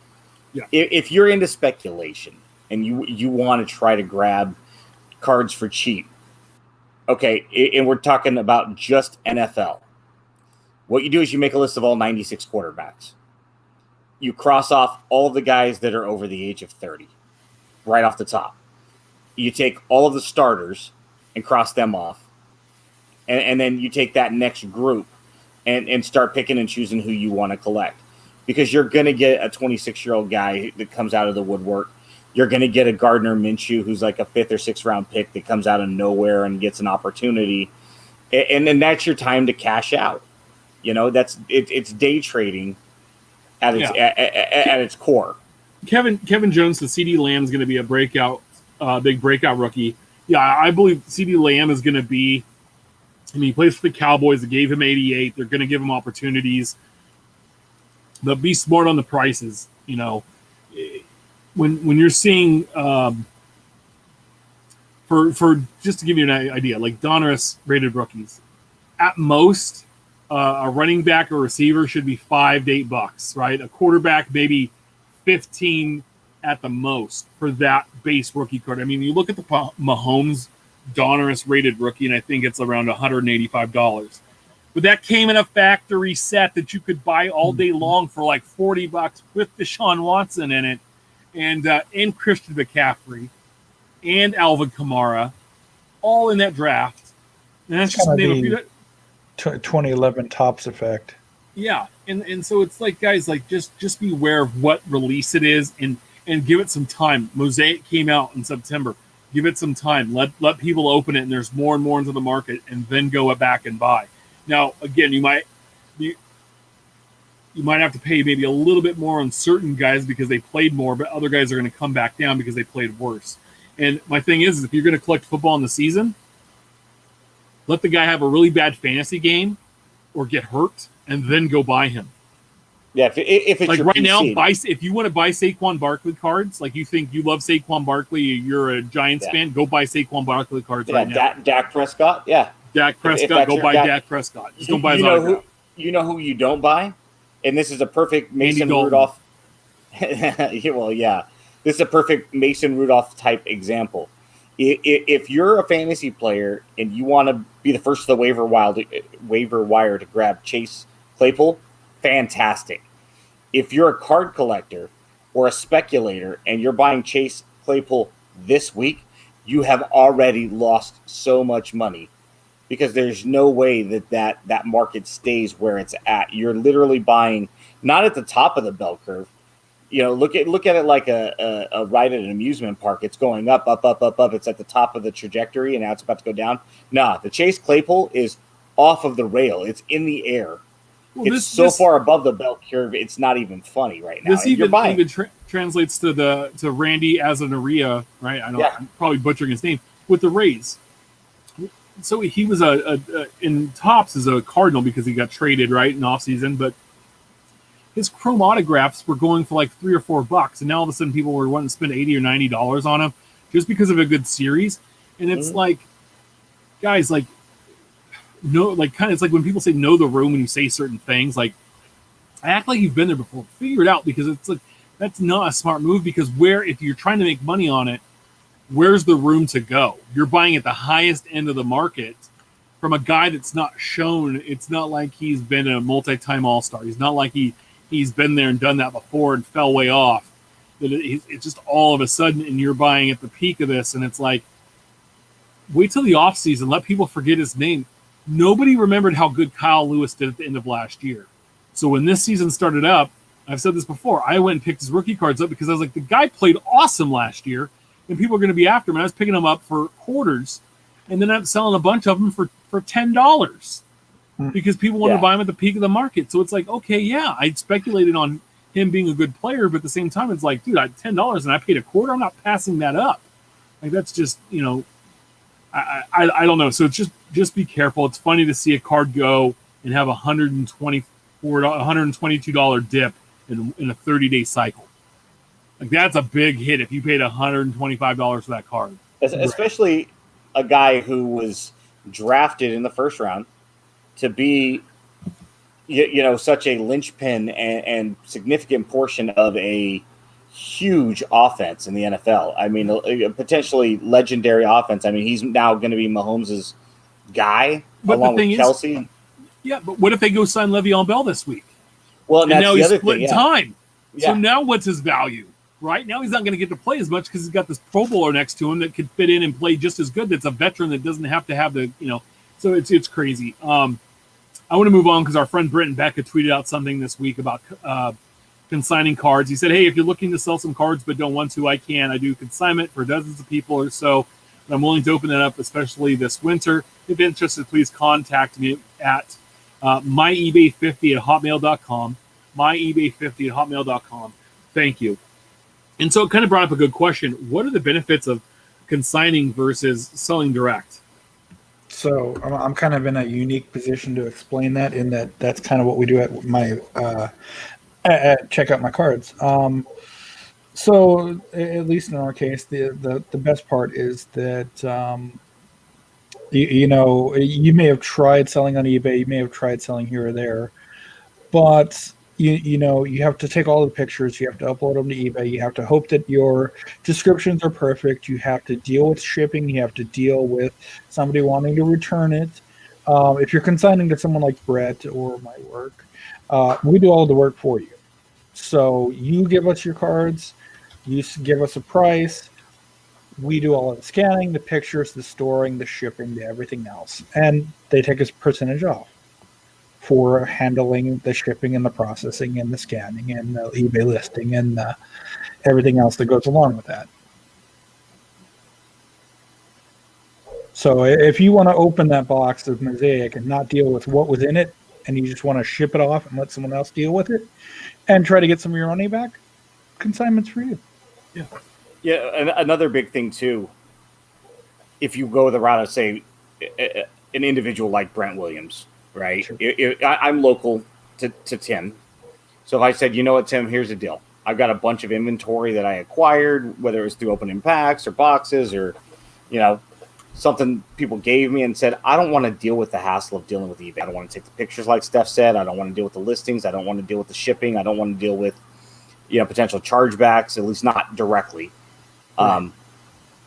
Speaker 4: you're into speculation and you want to try to grab cards for cheap, okay, and we're talking about just NFL, what you do is you make a list of all 96 quarterbacks. You cross off all of the guys that are over the age of 30 right off the top. You take all of the starters and cross them off. And then you take that next group and start picking and choosing who you want to collect. Because you're going to get a 26-year-old guy that comes out of the woodwork. You're going to get a Gardner Minshew who's like a 5th or 6th round pick that comes out of nowhere and gets an opportunity. And then that's your time to cash out. You know, it's day trading at its core.
Speaker 1: Kevin Jones, the CeeDee Lamb is going to be a big breakout rookie. Yeah, I believe CeeDee Lamb is going to be. I mean, he plays for the Cowboys. They gave him 88. They're going to give him opportunities. But be smart on the prices. You know, when you're seeing for just to give you an idea, like Donruss rated rookies, at most a running back or receiver should be $5 to $8, right? A quarterback maybe 15 at the most for that base rookie card. I mean, you look at the Mahomes Donruss rated rookie, and I think it's around $185. But that came in a factory set that you could buy all day long for like $40 with Deshaun Watson in it, and Christian McCaffrey, and Alvin Kamara, all in that draft. And that's just name a few.
Speaker 2: 2011 Topps effect.
Speaker 1: Yeah, and so it's like, guys, like just be aware of what release it is, and give it some time. Mosaic came out in September. Give it some time. Let people open it, and there's more and more into the market, and then go back and buy. Now, again, you might have to pay maybe a little bit more on certain guys because they played more, but other guys are going to come back down because they played worse. And my thing is if you're going to collect football in the season, let the guy have a really bad fantasy game or get hurt, and then go buy him.
Speaker 4: Yeah, if it's
Speaker 1: like
Speaker 4: your
Speaker 1: right
Speaker 4: PC.
Speaker 1: now, if you want to buy Saquon Barkley cards, like you think you love Saquon Barkley, you're a Giants fan, go buy Saquon Barkley cards right now.
Speaker 4: Dak Prescott, yeah.
Speaker 1: Dak Prescott, go buy Dak Prescott. Just don't buy his autograph.
Speaker 4: You know who you don't buy? And this is a perfect Mason
Speaker 1: Andy
Speaker 4: Rudolph. Well, yeah. This is a perfect Mason Rudolph type example. If you're a fantasy player and you want to be the first to the waiver wire to grab Chase Claypool, fantastic. If you're a card collector or a speculator and you're buying Chase Claypool this week, you have already lost so much money because there's no way that market stays where it's at. You're literally buying not at the top of the bell curve. You know, look at it like a ride at an amusement park. It's going up, up, up, up, up. It's at the top of the trajectory, and now it's about to go down. Nah, the Chase Claypool is off of the rail. It's in the air. Well, it's so far above the bell curve, it's not even funny right now.
Speaker 1: This even translates to Randy Azanaria, right? I know I'm probably butchering his name, with the Rays. So he was in Topps as a Cardinal because he got traded right in offseason, but his chrome autographs were going for like $3 or $4, and now all of a sudden people were wanting to spend $80 or $90 on him just because of a good series. And it's like, guys, like, no, like kind of, it's like when people say know the room when you say certain things. Like, act like you've been there before. Figure it out, because it's like that's not a smart move. Because if you're trying to make money on it, where's the room to go? You're buying at the highest end of the market from a guy that's not shown. It's not like he's been a multi-time All-Star. He's not like he's been there and done that before and fell way off. It's just all of a sudden, and you're buying at the peak of this, and it's like, wait till the offseason. Let people forget his name. Nobody remembered how good Kyle Lewis did at the end of last year. So when this season started up, I've said this before, I went and picked his rookie cards up because I was like, the guy played awesome last year, and people are going to be after him. And I was picking them up for quarters, and then I'm selling a bunch of them for $10 because people wanted to buy him at the peak of the market. So it's like, okay, yeah, I speculated on him being a good player, but at the same time, it's like, dude, I had $10 and I paid a quarter. I'm not passing that up. Like, that's just, I don't know. So it's just be careful. It's funny to see a card go and have $122 dip in a 30-day cycle. Like that's a big hit if you paid $125 for that card.
Speaker 4: Especially a guy who was drafted in the first round to be, such a linchpin and significant portion of a huge offense in the NFL. I mean, a potentially legendary offense. I mean, he's now going to be Mahomes' guy along with Kelsey.
Speaker 1: Yeah, but what if they go sign Le'Veon Bell this week?
Speaker 4: Well, and
Speaker 1: now he's
Speaker 4: splitting
Speaker 1: time.
Speaker 4: Yeah.
Speaker 1: So now what's his value? Right now he's not going to get to play as much because he's got this Pro Bowler next to him that could fit in and play just as good. That's a veteran that doesn't have to have the. So it's crazy. I want to move on because our friend Britton Becca tweeted out something this week about consigning cards. He said, hey, if you're looking to sell some cards but don't want to, I can. I do consignment for dozens of people or so. But I'm willing to open that up, especially this winter. If interested, please contact me at myebay50@hotmail.com. myebay50@hotmail.com. Thank you. And so it kind of brought up a good question. What are the benefits of consigning versus selling direct?
Speaker 2: So I'm kind of in a unique position to explain that, in that that's kind of what we do at my at Check Out My Cards. So at least in our case, the best part is that you may have tried selling on eBay, you may have tried selling here or there, but you have to take all the pictures, you have to upload them to eBay, you have to hope that your descriptions are perfect, you have to deal with shipping, you have to deal with somebody wanting to return it. If you're consigning to someone like Brett or my work, we do all the work for you. So you give us your cards, you give us a price, we do all of the scanning, the pictures, the storing, the shipping, the everything else, and they take a percentage off for handling the shipping and the processing and the scanning and the eBay listing and everything else that goes along with that. So if you want to open that box of Mosaic and not deal with what was in it, and you just want to ship it off and let someone else deal with it and try to get some of your money back, consignment's for you.
Speaker 1: Yeah.
Speaker 4: Yeah, another big thing too, if you go the route of, say, an individual like Brent Williams, right?
Speaker 2: Sure.
Speaker 4: I'm local to Tim. So if I said, you know what, Tim, here's the deal. I've got a bunch of inventory that I acquired, whether it was through opening packs or boxes or, something people gave me, and said, I don't want to deal with the hassle of dealing with eBay. I don't want to take the pictures like Steph said. I don't want to deal with the listings. I don't want to deal with the shipping. I don't want to deal with, potential chargebacks, at least not directly. Right.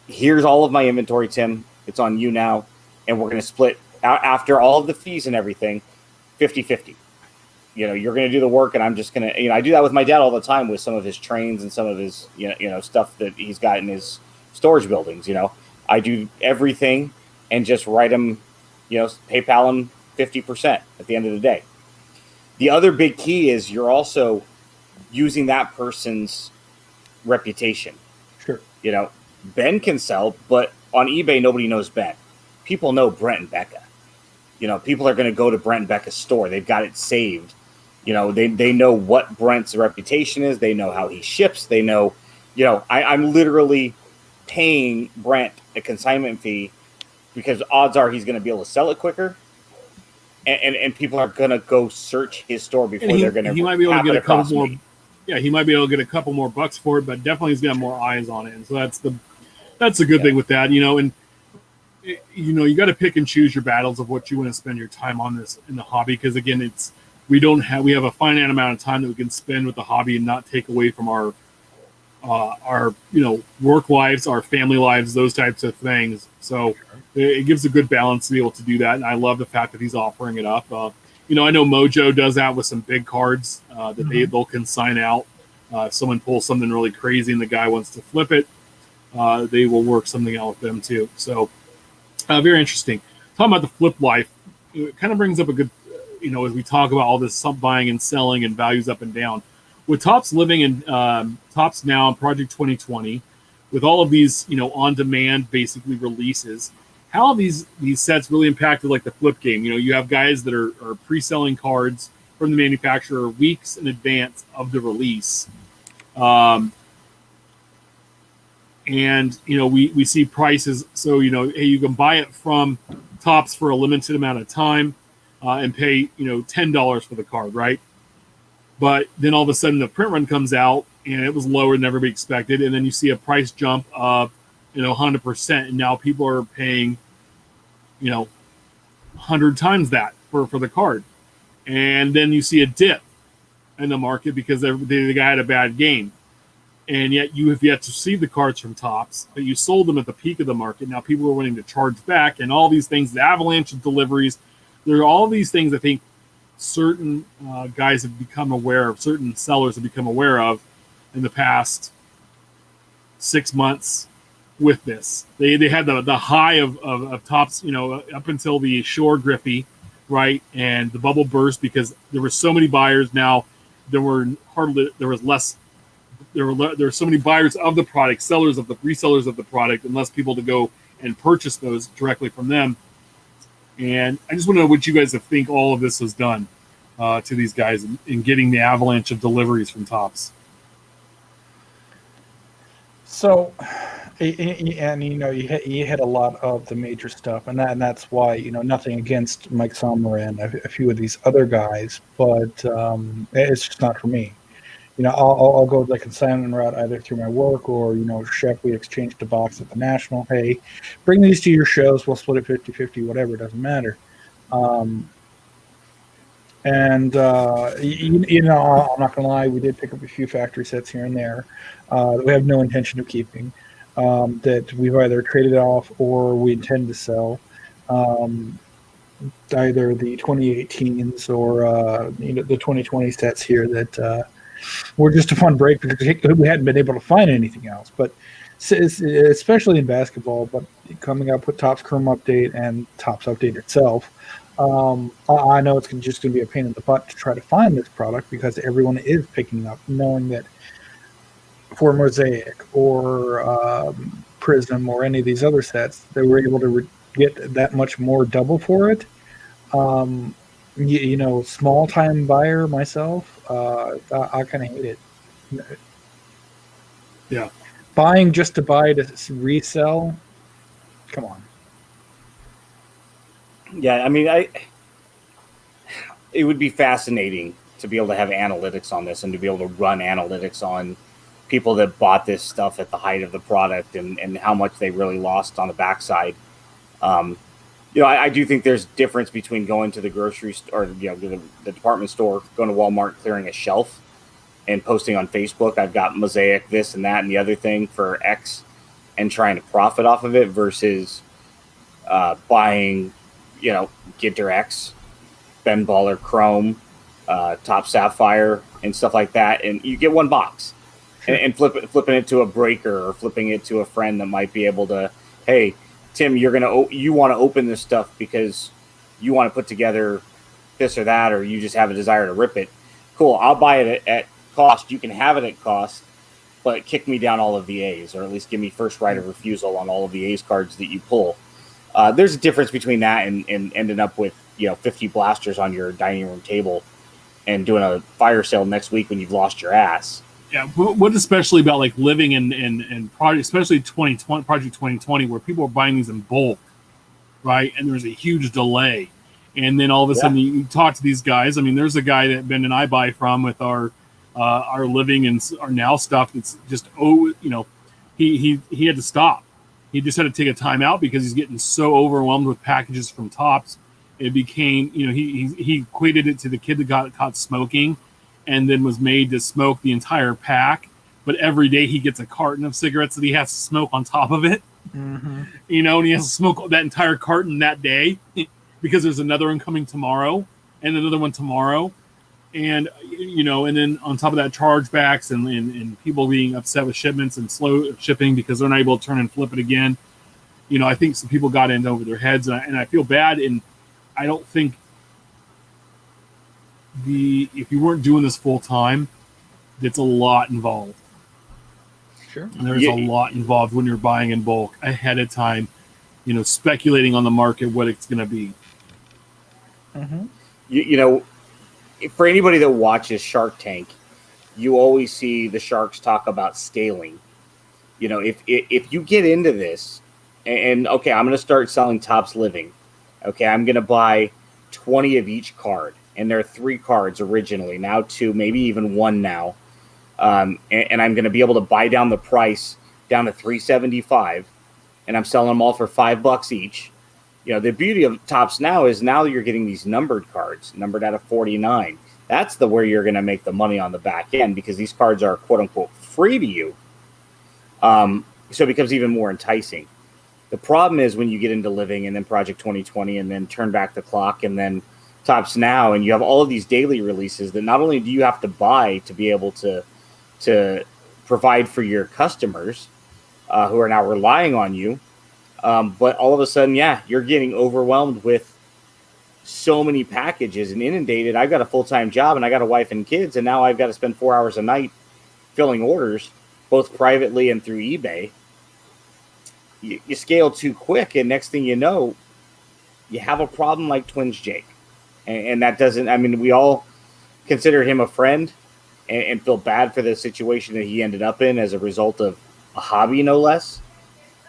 Speaker 4: Here's all of my inventory, Tim. It's on you now. And we're going to split after all of the fees and everything, 50-50. You're going to do the work, and I'm just going to, I do that with my dad all the time with some of his trains and some of his, stuff that he's got in his storage buildings. I do everything and just write him, PayPal him 50% at the end of the day. The other big key is you're also using that person's reputation.
Speaker 2: Sure.
Speaker 4: Ben can sell, but on eBay, nobody knows Ben. People know Brent and Becca. People are going to go to Brent and Becca's store. They've got it saved. They know what Brent's reputation is. They know how he ships. They know, I'm literally paying Brent a consignment fee because odds are he's going to be able to sell it quicker. And people are going to go search his store before they're going to.
Speaker 1: He might be able to get a couple more. Yeah, he might be able to get a couple more bucks for it, but definitely he's got more eyes on it, and so that's the good thing with that, And you got to pick and choose your battles of what you want to spend your time on this in the hobby, because again, we have a finite amount of time that we can spend with the hobby and not take away from our work lives, our family lives, those types of things. So it gives a good balance to be able to do that, and I love the fact that he's offering it up. I know Mojo does that with some big cards that they'll consign out. If someone pulls something really crazy and the guy wants to flip it, they will work something out with them too. So very interesting. Talking about the flip life, it kind of brings up a good, as we talk about all this buying and selling and values up and down. With Topps living in Topps Now and Project 2020, with all of these, on-demand basically releases, how have these sets really impacted like the flip game? You have guys that are pre-selling cards from the manufacturer weeks in advance of the release. and we see prices. So hey, you can buy it from Topps for a limited amount of time and pay $10 for the card, right? But then all of a sudden the print run comes out and it was lower than everybody expected, and then you see a price jump of 100%, and now people are paying 100 times that for the card, and then you see a dip in the market because the guy had a bad game. And yet you have yet to see the cards from Topps, but you sold them at the peak of the market. Now people are wanting to charge back, and all these things, the avalanche of deliveries. There are all these things I think certain guys have become aware of, certain sellers have become aware of in the past 6 months with this. They had the high of Topps, up until the Shore Griffey, right? And the bubble burst because there were so many buyers. Now there were so many buyers of the product, resellers of the product, and less people to go and purchase those directly from them. And I just want to know what you guys think all of this has done to these guys in getting the avalanche of deliveries from Topps.
Speaker 2: So, and you hit a lot of the major stuff, and that's why nothing against Mike Sommer and a few of these other guys, but it's just not for me. I'll go the consignment route either through my work or, Chef, we exchanged a box at the National. Hey, bring these to your shows. We'll split it 50-50, whatever. It doesn't matter. I'm not going to lie. We did pick up a few factory sets here and there that we have no intention of keeping, that we've either traded off or we intend to sell. Either the 2018s or, the 2020 sets here that were just a fun break because we hadn't been able to find anything else. But especially in basketball, but coming up with Topps Chrome Update and Topps Update itself, I know it's just going to be a pain in the butt to try to find this product because everyone is picking up, knowing that for Mosaic or Prism or any of these other sets, they were able to get that much more double for it. Small time buyer myself, I kind of hate it.
Speaker 1: Yeah.
Speaker 2: Buying just to buy to resell, come on.
Speaker 4: Yeah, I mean, it would be fascinating to be able to have analytics on this and to be able to run analytics on people that bought this stuff at the height of the product and how much they really lost on the backside. I do think there's difference between going to the grocery store or the department store, going to Walmart, clearing a shelf, and posting on Facebook, I've got Mosaic, this and that and the other thing for X, and trying to profit off of it versus buying, Ginter X, Ben Baller Chrome, Top Sapphire, and stuff like that, and you get one box, and flipping it to a breaker or flipping it to a friend that might be able to, hey, Tim, you want to open this stuff because you want to put together this or that, or you just have a desire to rip it. Cool, I'll buy it at cost. You can have it at cost, but kick me down all of the A's, or at least give me first right of refusal on all of the A's cards that you pull. There's a difference between that and ending up with 50 blasters on your dining room table and doing a fire sale next week when you've lost your ass.
Speaker 1: Yeah, what especially about like living in project, especially 2020, Project 2020, where people are buying these in bulk, right? And there's a huge delay, and then all of a sudden you talk to these guys. I mean, there's a guy that Ben and I buy from with our living and our now stuff. It's just he had to stop. He just had to take a time out because he's getting so overwhelmed with packages from Topps. It became he equated it to the kid that got caught smoking and then was made to smoke the entire pack, but every day he gets a carton of cigarettes that he has to smoke on top of it.
Speaker 2: Mm-hmm.
Speaker 1: And he has to smoke that entire carton that day because there's another one coming tomorrow and another one tomorrow. And, and then on top of that, chargebacks and people being upset with shipments and slow shipping because they're not able to turn and flip it again. I think some people got in over their heads, and I feel bad. And I don't think if you weren't doing this full time, it's a lot involved.
Speaker 2: Sure.
Speaker 1: And there's a lot involved when you're buying in bulk ahead of time, speculating on the market what it's going to be.
Speaker 2: Mm-hmm.
Speaker 4: For anybody that watches Shark Tank, you always see the sharks talk about scaling. You know, if you get into this, and okay, I'm going to start selling Topps Living. Okay, I'm going to buy 20 of each card, and there are 3 cards originally, now 2, maybe even 1 now. And I'm going to be able to buy down the price down to $3.75, and I'm selling them all for $5 each. You know, the beauty of Topps now is now you're getting these numbered cards, numbered out of 49. That's where you're going to make the money on the back end, because these cards are quote unquote free to you. So it becomes even more enticing. The problem is when you get into Living and then Project 2020 and then Turn Back the Clock and then Topps Now, and you have all of these daily releases that not only do you have to buy to be able to provide for your customers who are now relying on you, but all of a sudden, you're getting overwhelmed with so many packages and inundated. I've got a full-time job and I got a wife and kids, and now I've got to spend 4 hours a night filling orders, both privately and through eBay. You scale too quick, and next thing you know, you have a problem like Twins Jake. And that doesn't, I mean, we all consider him a friend and feel bad for the situation that he ended up in as a result of a hobby, no less.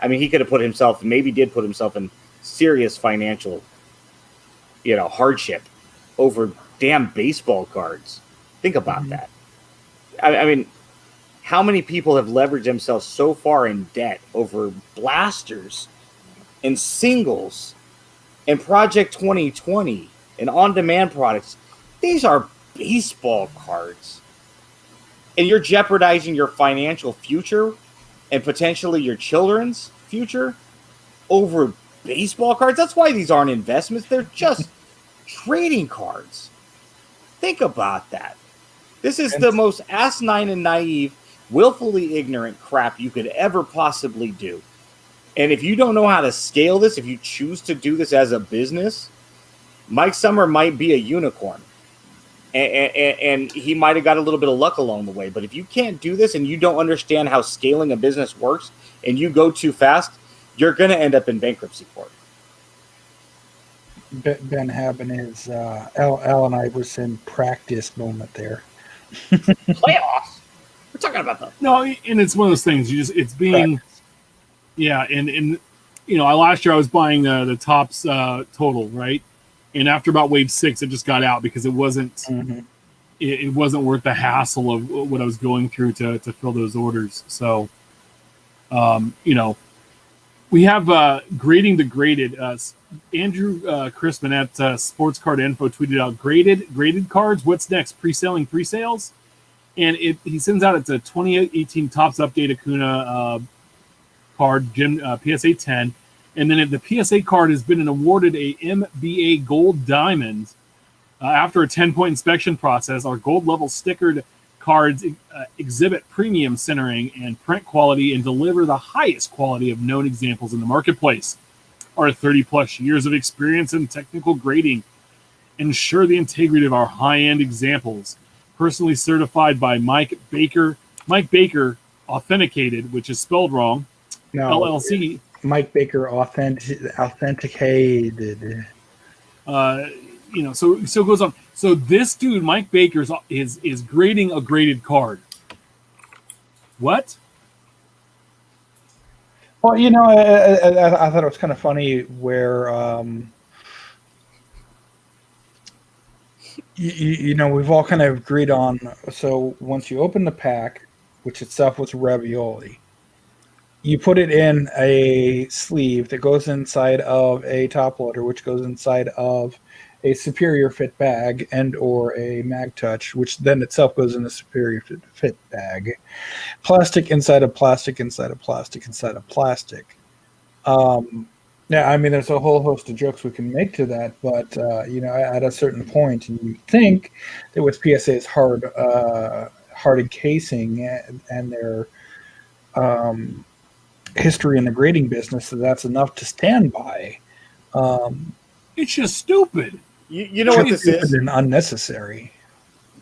Speaker 4: I mean, he could have maybe did put himself in serious financial, hardship over damn baseball cards. Think about that. I mean, how many people have leveraged themselves so far in debt over blasters and singles and Project 2020 and on-demand products? These are baseball cards. And you're jeopardizing your financial future and potentially your children's future over baseball cards. That's why these aren't investments. They're just trading cards. Think about that. This is the most asinine and naive, willfully ignorant crap you could ever possibly do. And if you don't know how to scale this, if you choose to do this as a business, Mike Summer might be a unicorn. And he might have got a little bit of luck along the way. But if you can't do this and you don't understand how scaling a business works and you go too fast, you're going to end up in bankruptcy court.
Speaker 2: Ben having his Allen Iverson practice moment there.
Speaker 4: Playoffs? We're talking about them.
Speaker 1: No, and it's one of those things. It's being, practice. Yeah, and last year I was buying the Topps total, right? And after about wave 6, it just got out because it wasn't it wasn't worth the hassle of what I was going through to fill those orders. So, we have grading the graded. Andrew Crispin at Sports Card Info tweeted out graded cards. What's next? Pre-selling pre-sales, and he sends out it's a 2018 Topps Update Acuna card, PSA 10. And then if the PSA card has been awarded a MBA Gold Diamond after a 10-point inspection process, our gold level stickered cards exhibit premium centering and print quality and deliver the highest quality of known examples in the marketplace. Our 30-plus years of experience in technical grading ensure the integrity of our high-end examples. Personally certified by Mike Baker Authenticated, which is spelled wrong, LLC.
Speaker 2: Mike Baker authenticated.
Speaker 1: So it goes on. So this dude, Mike Baker, is grading a graded card. What?
Speaker 2: Well, I thought it was kind of funny where we've all kind of agreed on. So once you open the pack, which itself was ravioli, you put it in a sleeve that goes inside of a top loader, which goes inside of a Superior Fit bag and or a MagTouch, which then itself goes in a Superior Fit bag. Plastic inside of plastic inside of plastic inside of plastic. There's a whole host of jokes we can make to that, but at a certain point, and you think that with PSA's hard encasing and their history in the grading business, that's enough to stand by.
Speaker 1: It's just stupid.
Speaker 4: You know what this is?
Speaker 2: And unnecessary.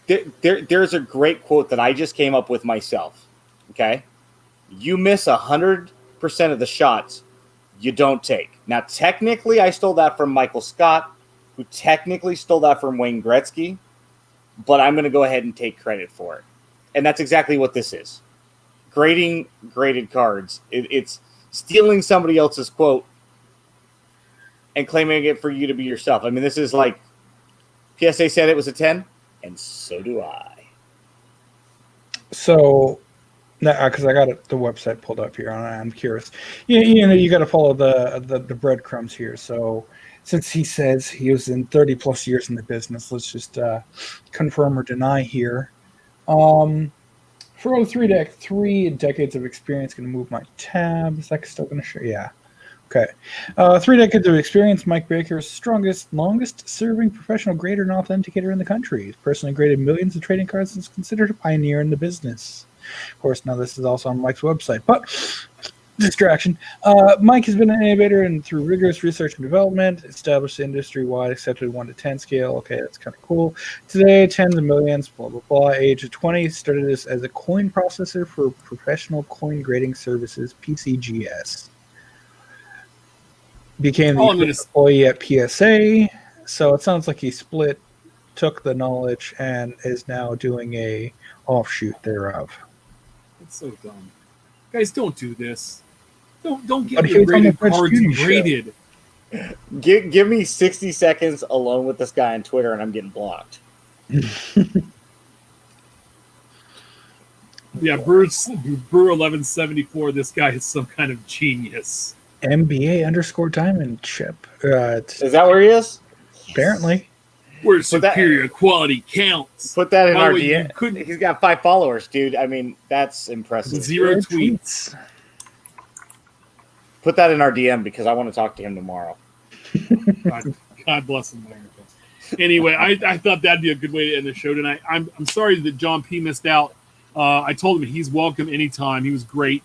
Speaker 4: There's a great quote that I just came up with myself. Okay, you miss 100% of the shots you don't take. Now, technically, I stole that from Michael Scott, who technically stole that from Wayne Gretzky, but I'm going to go ahead and take credit for it. And that's exactly what this is. grading graded cards. It's stealing somebody else's quote and claiming it for you to be yourself. I mean, this is like PSA said it was a 10, and so do I.
Speaker 2: So, because I got the website pulled up here, and I'm curious. You got to follow the breadcrumbs here. So, since he says he was in 30 plus years in the business, let's just confirm or deny here. For 3 decades of experience, going to move my tab. Is that still going to show? Yeah. Okay. 3 decades of experience, Mike Baker is longest serving professional grader and authenticator in the country. He's personally graded millions of trading cards and is considered a pioneer in the business. Of course, now this is also on Mike's website, but distraction. Mike has been an innovator and through rigorous research and development, established the industry-wide accepted 1 to 10 scale. Okay, that's kind of cool. Today, tens of millions, blah, blah, blah. Age of 20, started this as a coin processor for Professional Coin Grading Services, PCGS. Became the employee at PSA. So it sounds like he took the knowledge, and is now doing a offshoot thereof.
Speaker 1: That's so dumb. Guys, don't do this. Don't get me graded cards graded.
Speaker 4: Give me 60 seconds alone with this guy on Twitter, and I'm getting blocked.
Speaker 1: Yeah, Brewer 1174. This guy is some kind of genius.
Speaker 2: MBA_diamond chip.
Speaker 4: Is that where he is?
Speaker 2: Apparently.
Speaker 1: Where superior quality counts.
Speaker 4: Put that in our DM. He's got 5 followers, dude. I mean, that's impressive.
Speaker 1: 0 tweets.
Speaker 4: Put that in our DM because I want to talk to him tomorrow.
Speaker 1: God bless America. Anyway, I thought that'd be a good way to end the show tonight. I'm sorry that John P missed out. I told him he's welcome anytime. He was great.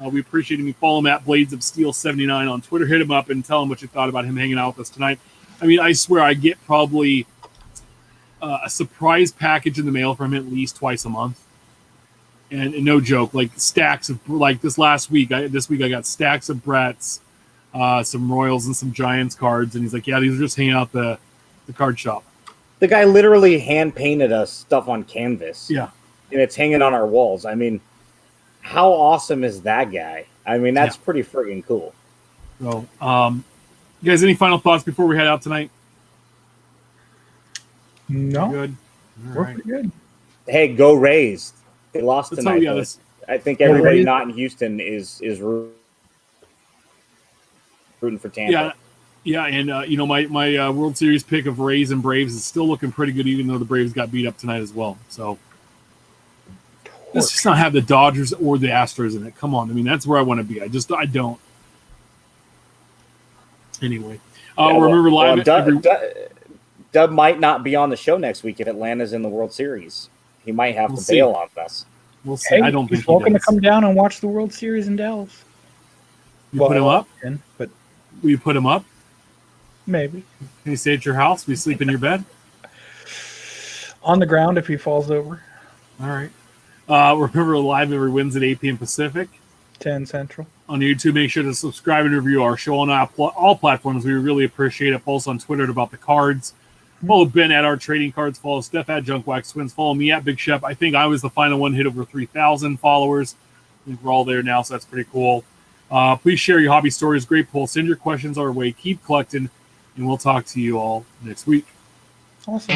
Speaker 1: We appreciate him. You follow him at Blades of Steel 79 on Twitter. Hit him up and tell him what you thought about him hanging out with us tonight. I mean, I swear I get probably a surprise package in the mail from him at least twice a month. And no joke, like stacks of, like this week I got stacks of Bretts, some Royals and some Giants cards. And he's like, yeah, these are just hanging out the card shop.
Speaker 4: The guy literally hand painted us stuff on canvas.
Speaker 1: Yeah.
Speaker 4: And it's hanging on our walls. I mean, how awesome is that guy? I mean, that's pretty friggin' cool.
Speaker 1: So, you guys, any final thoughts before we head out tonight?
Speaker 2: No.
Speaker 1: Good.
Speaker 2: We're pretty good.
Speaker 4: Hey, go Rays. They lost tonight. I think everybody not in Houston is rooting for Tampa.
Speaker 1: Yeah, and my World Series pick of Rays and Braves is still looking pretty good, even though the Braves got beat up tonight as well. So let's just not have the Dodgers or the Astros in it. Come on, I mean that's where I want to be. I don't. Anyway, remember live.
Speaker 4: Dub might not be on the show next week if Atlanta's in the World Series. He might have to bail on us.
Speaker 1: We'll see. I don't think
Speaker 2: he's welcome to come down and watch the World Series in Dallas.
Speaker 1: You put him up?
Speaker 2: But
Speaker 1: will you put him up?
Speaker 2: Maybe.
Speaker 1: Can he stay at your house? Will you sleep in your bed?
Speaker 2: On the ground if he falls over.
Speaker 1: All right. Remember live every Wednesday at 8 p.m. Pacific.
Speaker 2: 10 Central.
Speaker 1: On YouTube, make sure to subscribe and review our show on all platforms. We really appreciate it. Follow us on Twitter about the cards. Follow Ben at Our Trading Cards. Follow Steph at Junkwax Twins. Follow me at Big Shep. I think I was the final one, hit over 3,000 followers. I think we're all there now, so that's pretty cool. Please share your hobby stories. Great poll. Send your questions our way. Keep collecting, and we'll talk to you all next week.
Speaker 2: Awesome.